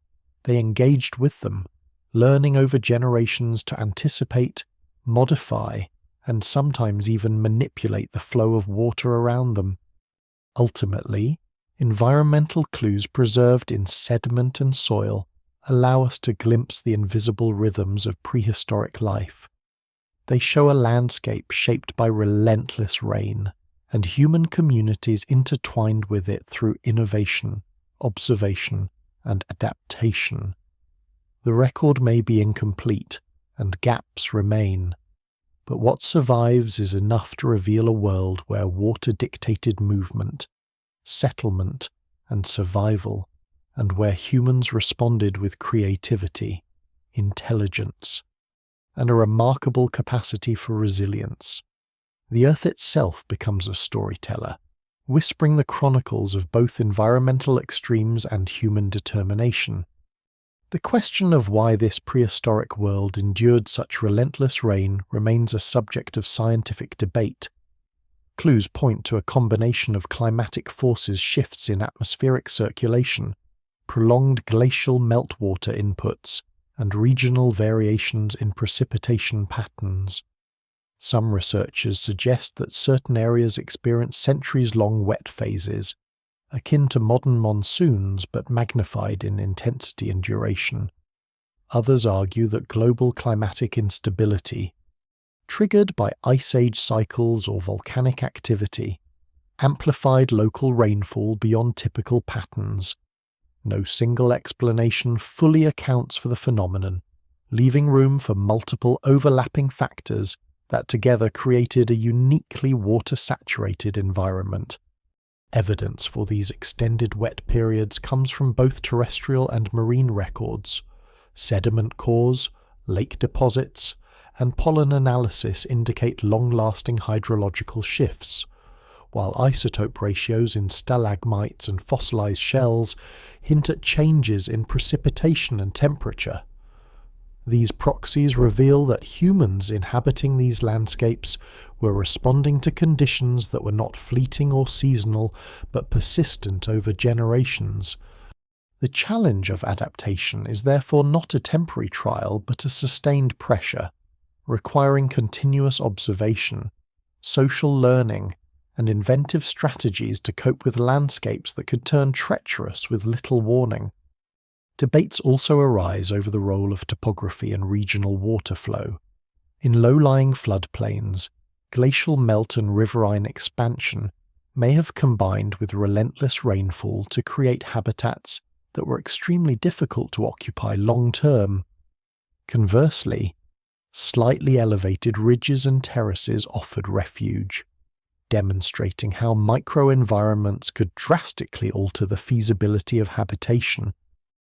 They engaged with them, learning over generations to anticipate, modify, and sometimes even manipulate the flow of water around them. Ultimately, environmental clues preserved in sediment and soil allow us to glimpse the invisible rhythms of prehistoric life. They show a landscape shaped by relentless rain, and human communities intertwined with it through innovation, observation, and adaptation. The record may be incomplete, and gaps remain, but what survives is enough to reveal a world where water dictated movement, settlement, and survival, and where humans responded with creativity, intelligence, and a remarkable capacity for resilience. The Earth itself becomes a storyteller, whispering the chronicles of both environmental extremes and human determination. The question of why this prehistoric world endured such relentless rain remains a subject of scientific debate. Clues point to a combination of climatic forces, shifts in atmospheric circulation, prolonged glacial meltwater inputs, and regional variations in precipitation patterns. Some researchers suggest that certain areas experience centuries-long wet phases, akin to modern monsoons but magnified in intensity and duration. Others argue that global climatic instability, triggered by ice age cycles or volcanic activity, amplified local rainfall beyond typical patterns. No single explanation fully accounts for the phenomenon, leaving room for multiple overlapping factors that together created a uniquely water-saturated environment. Evidence for these extended wet periods comes from both terrestrial and marine records. Sediment cores, lake deposits, and pollen analysis indicate long-lasting hydrological shifts, while isotope ratios in stalagmites and fossilized shells hint at changes in precipitation and temperature. These proxies reveal that humans inhabiting these landscapes were responding to conditions that were not fleeting or seasonal, but persistent over generations. The challenge of adaptation is therefore not a temporary trial, but a sustained pressure, requiring continuous observation, social learning, and inventive strategies to cope with landscapes that could turn treacherous with little warning. Debates also arise over the role of topography and regional water flow. In low-lying floodplains, glacial melt and riverine expansion may have combined with relentless rainfall to create habitats that were extremely difficult to occupy long-term. Conversely, slightly elevated ridges and terraces offered refuge, demonstrating how microenvironments could drastically alter the feasibility of habitation.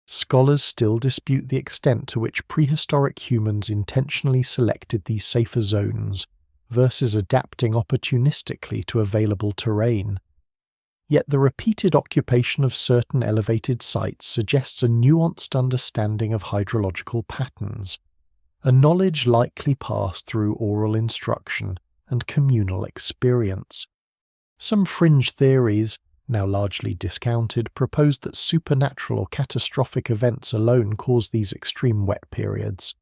Scholars still dispute the extent to which prehistoric humans intentionally selected these safer zones versus adapting opportunistically to available terrain. Yet the repeated occupation of certain elevated sites suggests a nuanced understanding of hydrological patterns, a knowledge likely passed through oral instruction and communal experience. Some fringe theories, now largely discounted, proposed that supernatural or catastrophic events alone caused these extreme wet periods.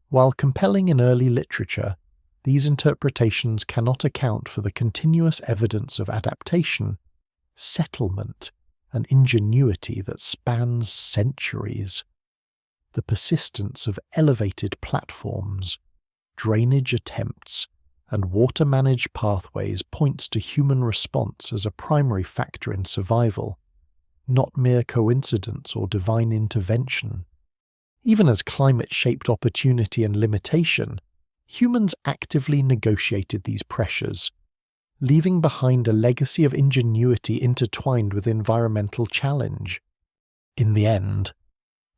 While compelling in early literature, these interpretations cannot account for the continuous evidence of adaptation, settlement, and ingenuity that spans centuries. The persistence of elevated platforms, drainage attempts, and water-managed pathways points to human response as a primary factor in survival, not mere coincidence or divine intervention. Even as climate shaped opportunity and limitation, humans actively negotiated these pressures, leaving behind a legacy of ingenuity intertwined with environmental challenge. In the end,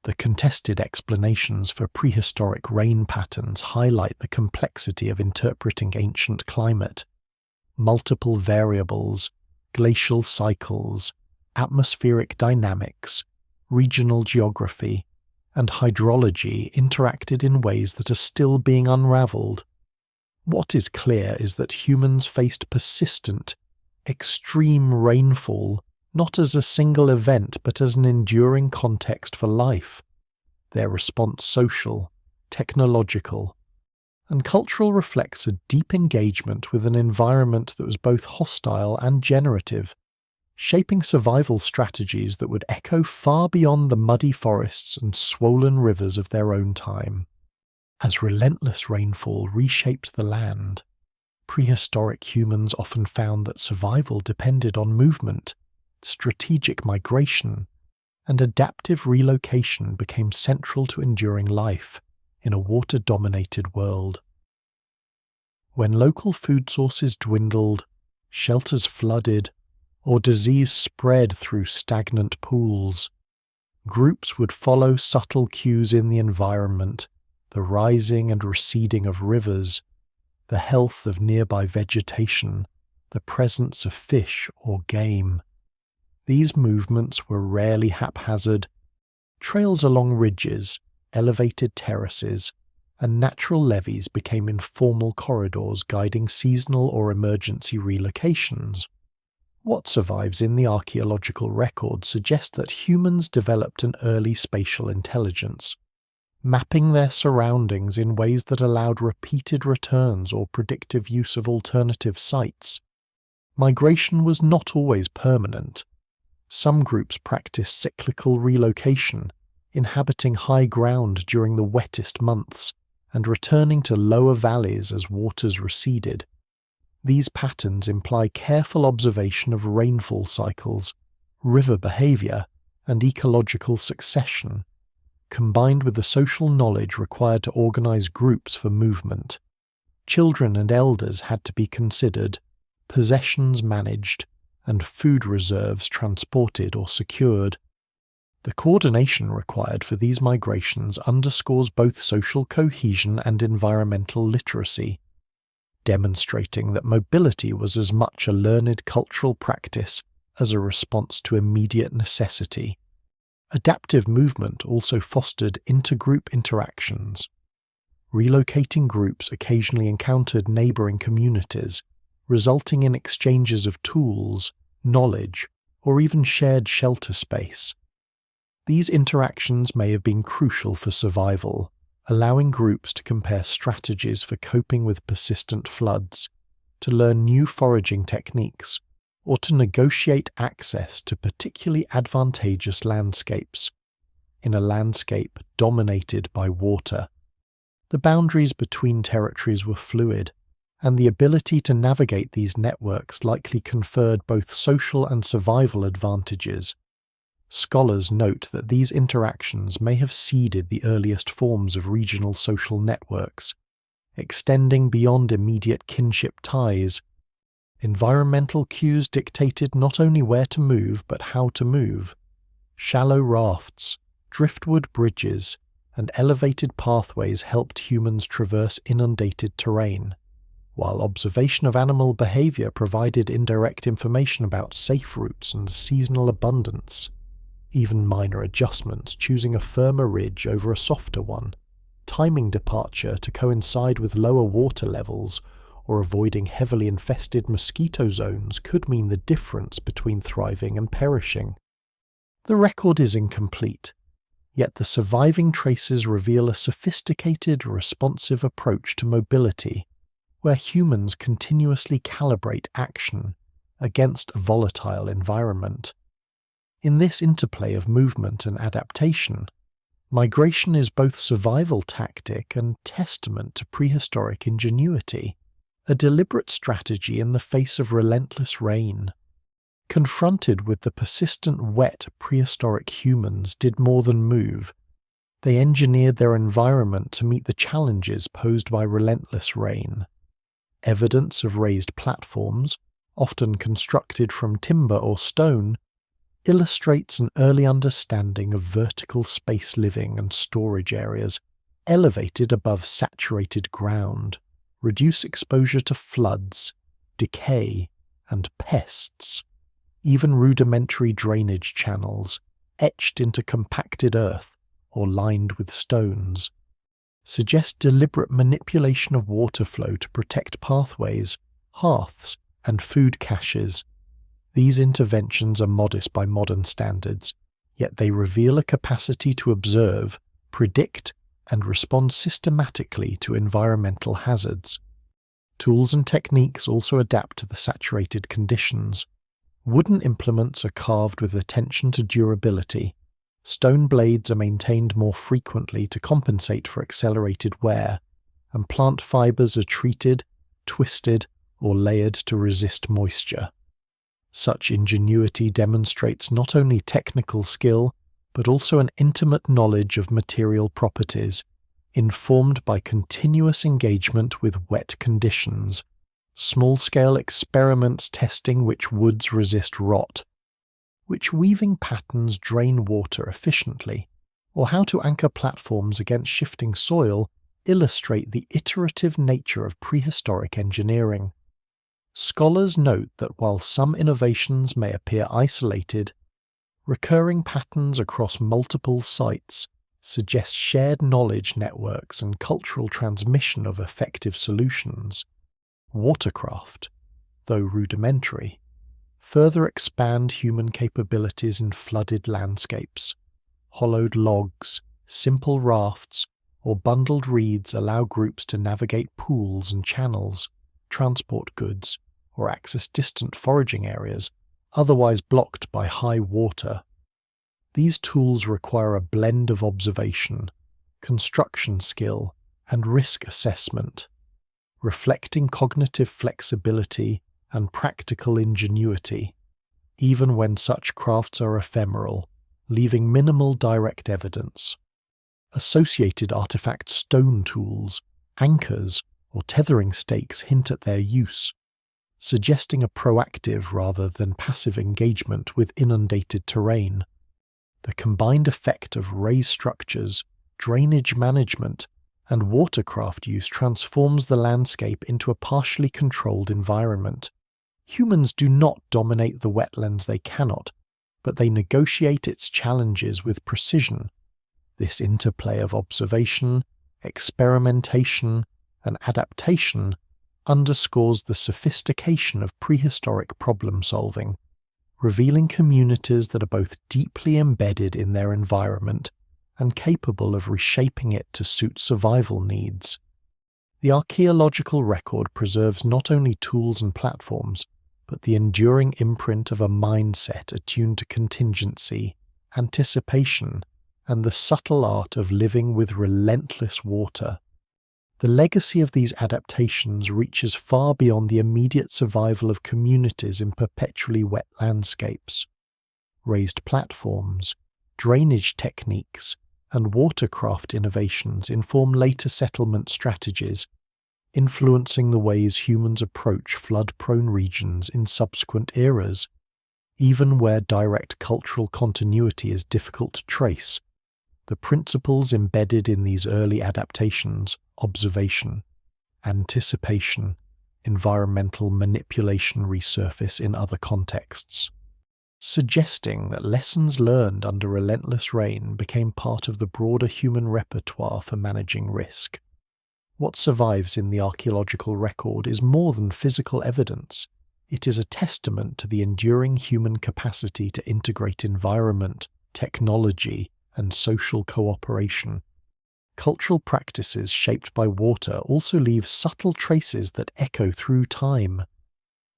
the contested explanations for prehistoric rain patterns highlight the complexity of interpreting ancient climate. Multiple variables, glacial cycles, atmospheric dynamics, regional geography, and hydrology interacted in ways that are still being unraveled. What is clear is that humans faced persistent, extreme rainfall not as a single event but as an enduring context for life, their response social, technological, and cultural reflects a deep engagement with an environment that was both hostile and generative, shaping survival strategies that would echo far beyond the muddy forests and swollen rivers of their own time. As relentless rainfall reshaped the land, prehistoric humans often found that survival depended on movement, strategic migration, and adaptive relocation became central to enduring life in a water-dominated world. When local food sources dwindled, shelters flooded, or disease spread through stagnant pools, groups would follow subtle cues in the environment, the rising and receding of rivers, the health of nearby vegetation, the presence of fish or game. These movements were rarely haphazard. Trails along ridges, elevated terraces, and natural levees became informal corridors guiding seasonal or emergency relocations. What survives in the archaeological record suggests that humans developed an early spatial intelligence, mapping their surroundings in ways that allowed repeated returns or predictive use of alternative sites. Migration was not always permanent. Some groups practiced cyclical relocation, inhabiting high ground during the wettest months and returning to lower valleys as waters receded. These patterns imply careful observation of rainfall cycles, river behavior, and ecological succession, combined with the social knowledge required to organize groups for movement. Children and elders had to be considered, possessions managed, and food reserves transported or secured. The coordination required for these migrations underscores both social cohesion and environmental literacy, demonstrating that mobility was as much a learned cultural practice as a response to immediate necessity. Adaptive movement also fostered intergroup interactions. Relocating groups occasionally encountered neighboring communities, resulting in exchanges of tools, knowledge, or even shared shelter space. These interactions may have been crucial for survival, allowing groups to compare strategies for coping with persistent floods, to learn new foraging techniques, or to negotiate access to particularly advantageous landscapes. In a landscape dominated by water, the boundaries between territories were fluid, and the ability to navigate these networks likely conferred both social and survival advantages. Scholars note that these interactions may have seeded the earliest forms of regional social networks, extending beyond immediate kinship ties. Environmental cues dictated not only where to move but how to move. Shallow rafts, driftwood bridges, and elevated pathways helped humans traverse inundated terrain, while observation of animal behavior provided indirect information about safe routes and seasonal abundance. Even minor adjustments, choosing a firmer ridge over a softer one, timing departure to coincide with lower water levels, or avoiding heavily infested mosquito zones could mean the difference between thriving and perishing. The record is incomplete, yet the surviving traces reveal a sophisticated, responsive approach to mobility, where humans continuously calibrate action against a volatile environment. In this interplay of movement and adaptation, migration is both survival tactic and testament to prehistoric ingenuity, a deliberate strategy in the face of relentless rain. Confronted with the persistent wet, prehistoric humans did more than move. They engineered their environment to meet the challenges posed by relentless rain. Evidence of raised platforms, often constructed from timber or stone, illustrates an early understanding of vertical space living and storage areas elevated above saturated ground, reduce exposure to floods, decay, and pests. Even rudimentary drainage channels, etched into compacted earth or lined with stones, suggest deliberate manipulation of water flow to protect pathways, hearths, and food caches. These interventions are modest by modern standards, yet they reveal a capacity to observe, predict, and respond systematically to environmental hazards. Tools and techniques also adapt to the saturated conditions. Wooden implements are carved with attention to durability. Stone blades are maintained more frequently to compensate for accelerated wear, and plant fibers are treated, twisted, or layered to resist moisture. Such ingenuity demonstrates not only technical skill, but also an intimate knowledge of material properties, informed by continuous engagement with wet conditions, small-scale experiments testing which woods resist rot, which weaving patterns drain water efficiently, or how to anchor platforms against shifting soil illustrate the iterative nature of prehistoric engineering. Scholars note that while some innovations may appear isolated, recurring patterns across multiple sites suggest shared knowledge networks and cultural transmission of effective solutions. Watercraft, though rudimentary, further expand human capabilities in flooded landscapes. Hollowed logs, simple rafts, or bundled reeds allow groups to navigate pools and channels, transport goods, or access distant foraging areas otherwise blocked by high water. These tools require a blend of observation, construction skill, and risk assessment, reflecting cognitive flexibility and practical ingenuity, even when such crafts are ephemeral, leaving minimal direct evidence. Associated artifact stone tools, anchors, or tethering stakes hint at their use, suggesting a proactive rather than passive engagement with inundated terrain. The combined effect of raised structures, drainage management, and watercraft use transforms the landscape into a partially controlled environment. Humans do not dominate the wetlands they cannot, but they negotiate its challenges with precision. This interplay of observation, experimentation, and adaptation underscores the sophistication of prehistoric problem-solving, revealing communities that are both deeply embedded in their environment and capable of reshaping it to suit survival needs. The archaeological record preserves not only tools and platforms, but the enduring imprint of a mindset attuned to contingency, anticipation, and the subtle art of living with relentless water. The legacy of these adaptations reaches far beyond the immediate survival of communities in perpetually wet landscapes. Raised platforms, drainage techniques, and watercraft innovations inform later settlement strategies, influencing the ways humans approach flood-prone regions in subsequent eras, even where direct cultural continuity is difficult to trace. The principles embedded in these early adaptations, observation, anticipation, environmental manipulation, resurface in other contexts, suggesting that lessons learned under relentless rain became part of the broader human repertoire for managing risk. What survives in the archaeological record is more than physical evidence. It is a testament to the enduring human capacity to integrate environment, technology, and social cooperation. Cultural practices shaped by water also leave subtle traces that echo through time.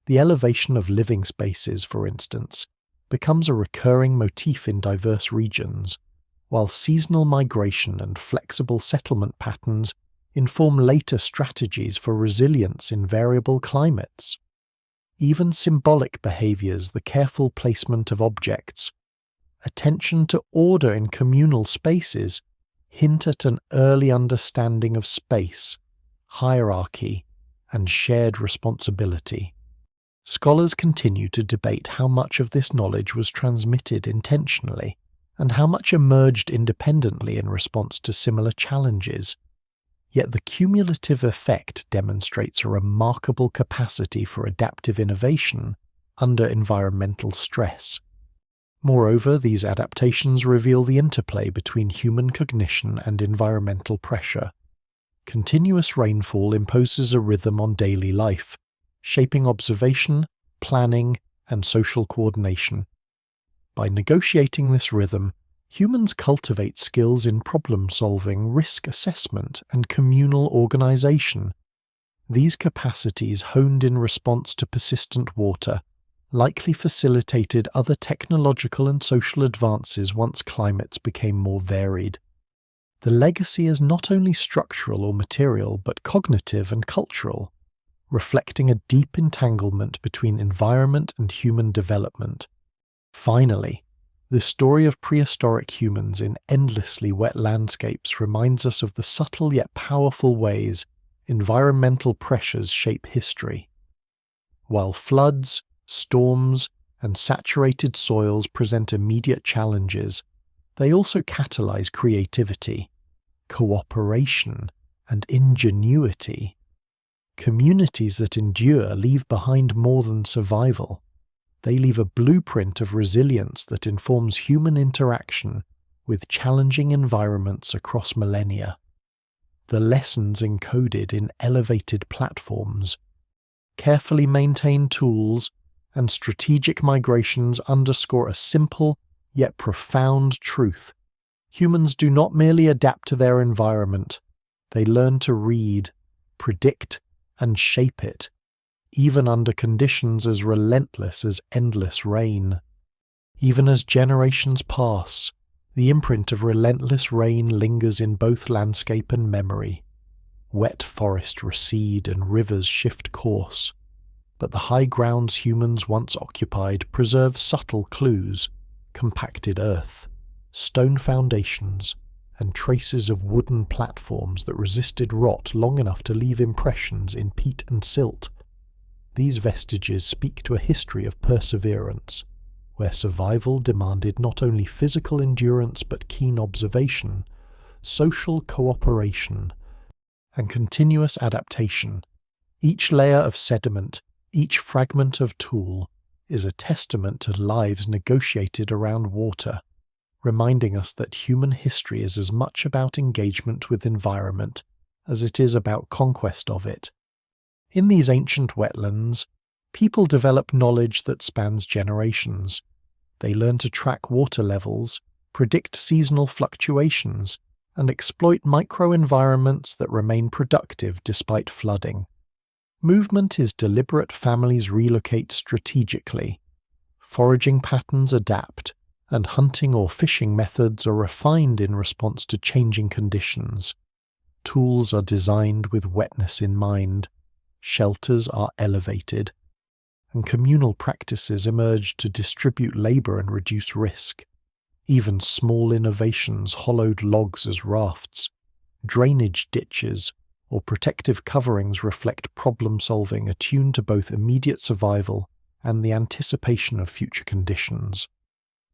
The elevation of living spaces, for instance, becomes a recurring motif in diverse regions, while seasonal migration and flexible settlement patterns inform later strategies for resilience in variable climates. Even symbolic behaviors, the careful placement of objects, attention to order in communal spaces, hint at an early understanding of space, hierarchy, and shared responsibility. Scholars continue to debate how much of this knowledge was transmitted intentionally and how much emerged independently in response to similar challenges. Yet the cumulative effect demonstrates a remarkable capacity for adaptive innovation under environmental stress. Moreover, these adaptations reveal the interplay between human cognition and environmental pressure. Continuous rainfall imposes a rhythm on daily life, shaping observation, planning, and social coordination. By negotiating this rhythm, humans cultivate skills in problem-solving, risk assessment, and communal organization. These capacities, honed in response to persistent water, likely facilitated other technological and social advances once climates became more varied. The legacy is not only structural or material, but cognitive and cultural, reflecting a deep entanglement between environment and human development. Finally, the story of prehistoric humans in endlessly wet landscapes reminds us of the subtle yet powerful ways environmental pressures shape history. While floods, storms, and saturated soils present immediate challenges, they also catalyze creativity, cooperation, and ingenuity. Communities that endure leave behind more than survival. They leave a blueprint of resilience that informs human interaction with challenging environments across millennia. The lessons encoded in elevated platforms, carefully maintained tools, and strategic migrations underscore a simple yet profound truth. Humans do not merely adapt to their environment, they learn to read, predict, and shape it, even under conditions as relentless as endless rain. Even as generations pass, the imprint of relentless rain lingers in both landscape and memory. Wet forests recede and rivers shift course, but the high grounds humans once occupied preserve subtle clues: compacted earth, stone foundations, and traces of wooden platforms that resisted rot long enough to leave impressions in peat and silt. These vestiges speak to a history of perseverance, where survival demanded not only physical endurance but keen observation, social cooperation, and continuous adaptation. Each layer of sediment, each fragment of tool, is a testament to lives negotiated around water, reminding us that human history is as much about engagement with environment as it is about conquest of it. In these ancient wetlands, people develop knowledge that spans generations. They learn to track water levels, predict seasonal fluctuations, and exploit microenvironments that remain productive despite flooding. Movement is deliberate. Families relocate strategically. Foraging patterns adapt, and hunting or fishing methods are refined in response to changing conditions. Tools are designed with wetness in mind. Shelters are elevated, and communal practices emerge to distribute labor and reduce risk. Even small innovations, hollowed logs as rafts, drainage ditches, or protective coverings reflect problem-solving attuned to both immediate survival and the anticipation of future conditions.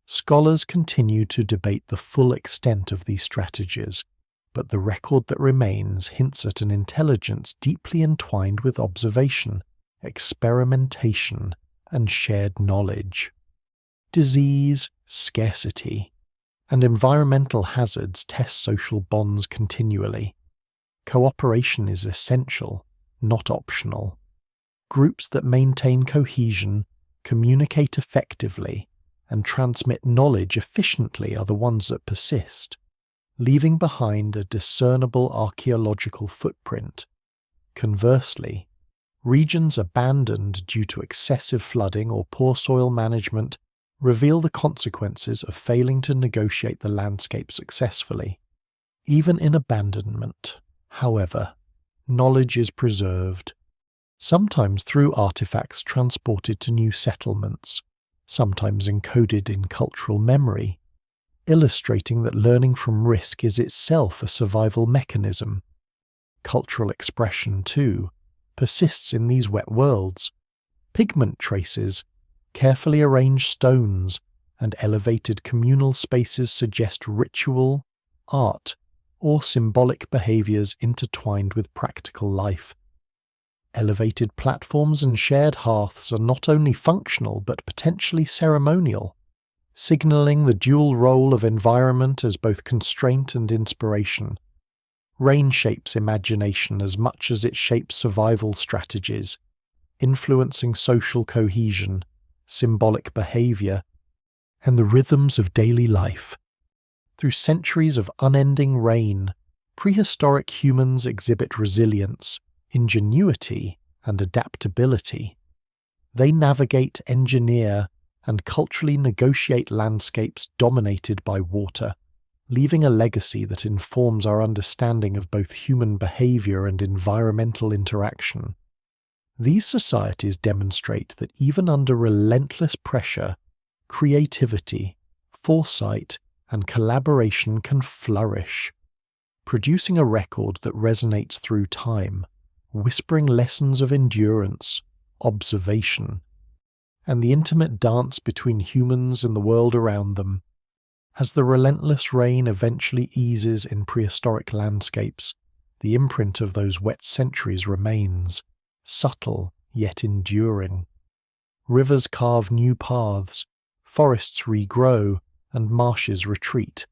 Scholars continue to debate the full extent of these strategies, but the record that remains hints at an intelligence deeply entwined with observation, experimentation, and shared knowledge. Disease, scarcity, and environmental hazards test social bonds continually. Cooperation is essential, not optional. Groups that maintain cohesion, communicate effectively, and transmit knowledge efficiently are the ones that persist, leaving behind a discernible archaeological footprint. Conversely, regions abandoned due to excessive flooding or poor soil management reveal the consequences of failing to negotiate the landscape successfully. Even in abandonment, however, knowledge is preserved, sometimes through artifacts transported to new settlements, sometimes encoded in cultural memory. illustrating that learning from risk is itself a survival mechanism. Cultural expression, too, persists in these wet worlds. Pigment traces, carefully arranged stones, and elevated communal spaces suggest ritual, art, or symbolic behaviors intertwined with practical life. Elevated platforms and shared hearths are not only functional but potentially ceremonial, signaling the dual role of environment as both constraint and inspiration. Rain shapes imagination as much as it shapes survival strategies, influencing social cohesion, symbolic behavior, and the rhythms of daily life. Through centuries of unending rain, prehistoric humans exhibit resilience, ingenuity, and adaptability. They navigate, engineer, and culturally negotiate landscapes dominated by water, leaving a legacy that informs our understanding of both human behavior and environmental interaction. These societies demonstrate that even under relentless pressure, creativity, foresight, and collaboration can flourish, producing a record that resonates through time, whispering lessons of endurance, observation, and the intimate dance between humans and the world around them. As the relentless rain eventually eases in prehistoric landscapes, the imprint of those wet centuries remains, subtle yet enduring. Rivers carve new paths, forests regrow, and marshes retreat.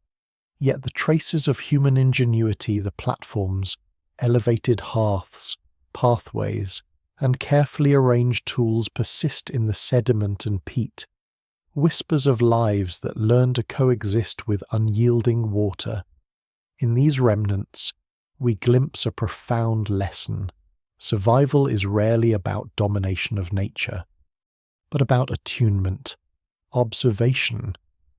Yet the traces of human ingenuity, the platforms, elevated hearths, pathways, and carefully arranged tools persist in the sediment and peat, whispers of lives that learn to coexist with unyielding water. In these remnants, we glimpse a profound lesson. Survival is rarely about domination of nature, but about attunement, observation,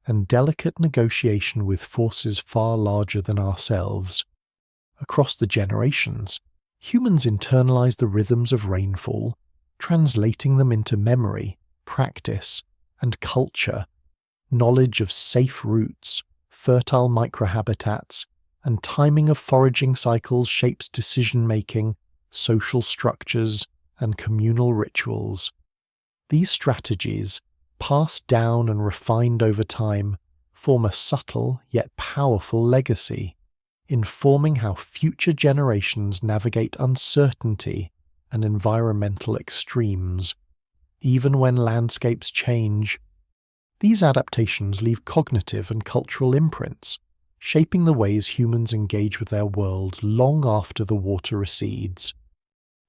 and delicate negotiation with forces far larger than ourselves. Across the generations, humans internalize the rhythms of rainfall, translating them into memory, practice, and culture. Knowledge of safe routes, fertile microhabitats, and timing of foraging cycles shapes decision-making, social structures, and communal rituals. These strategies, passed down and refined over time, form a subtle yet powerful legacy, informing how future generations navigate uncertainty and environmental extremes. Even when landscapes change, these adaptations leave cognitive and cultural imprints, shaping the ways humans engage with their world long after the water recedes.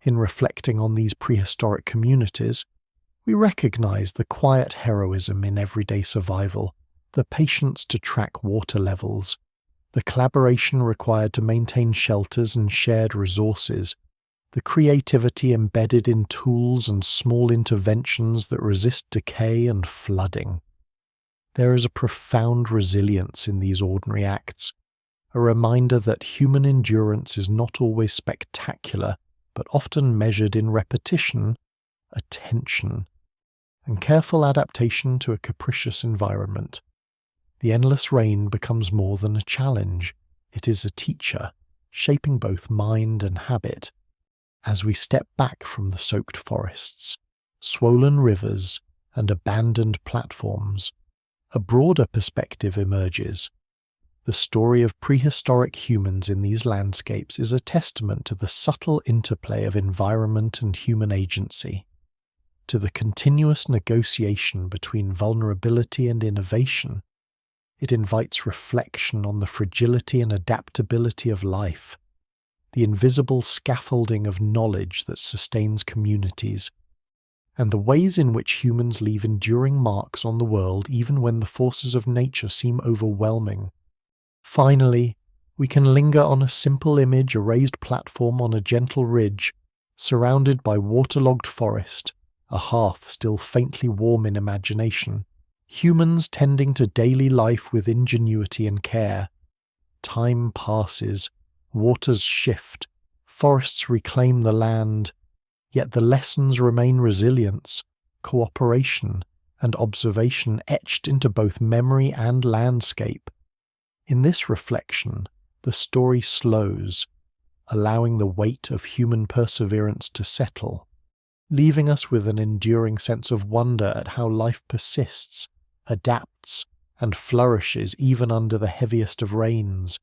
In reflecting on these prehistoric communities, we recognize the quiet heroism in everyday survival, the patience to track water levels, the collaboration required to maintain shelters and shared resources, the creativity embedded in tools and small interventions that resist decay and flooding. There is a profound resilience in these ordinary acts, a reminder that human endurance is not always spectacular, but often measured in repetition, attention, and careful adaptation to a capricious environment. The endless rain becomes more than a challenge. It is a teacher, shaping both mind and habit. As we step back from the soaked forests, swollen rivers, and abandoned platforms, a broader perspective emerges. The story of prehistoric humans in these landscapes is a testament to the subtle interplay of environment and human agency, to the continuous negotiation between vulnerability and innovation. It invites reflection on the fragility and adaptability of life, the invisible scaffolding of knowledge that sustains communities, and the ways in which humans leave enduring marks on the world even when the forces of nature seem overwhelming. Finally, we can linger on a simple image, a raised platform on a gentle ridge, surrounded by waterlogged forest, a hearth still faintly warm in imagination, humans tending to daily life with ingenuity and care. Time passes, waters shift, forests reclaim the land, yet the lessons remain resilience, cooperation, and observation etched into both memory and landscape. In this reflection, the story slows, allowing the weight of human perseverance to settle, leaving us with an enduring sense of wonder at how life persists, adapts, and flourishes even under the heaviest of rains,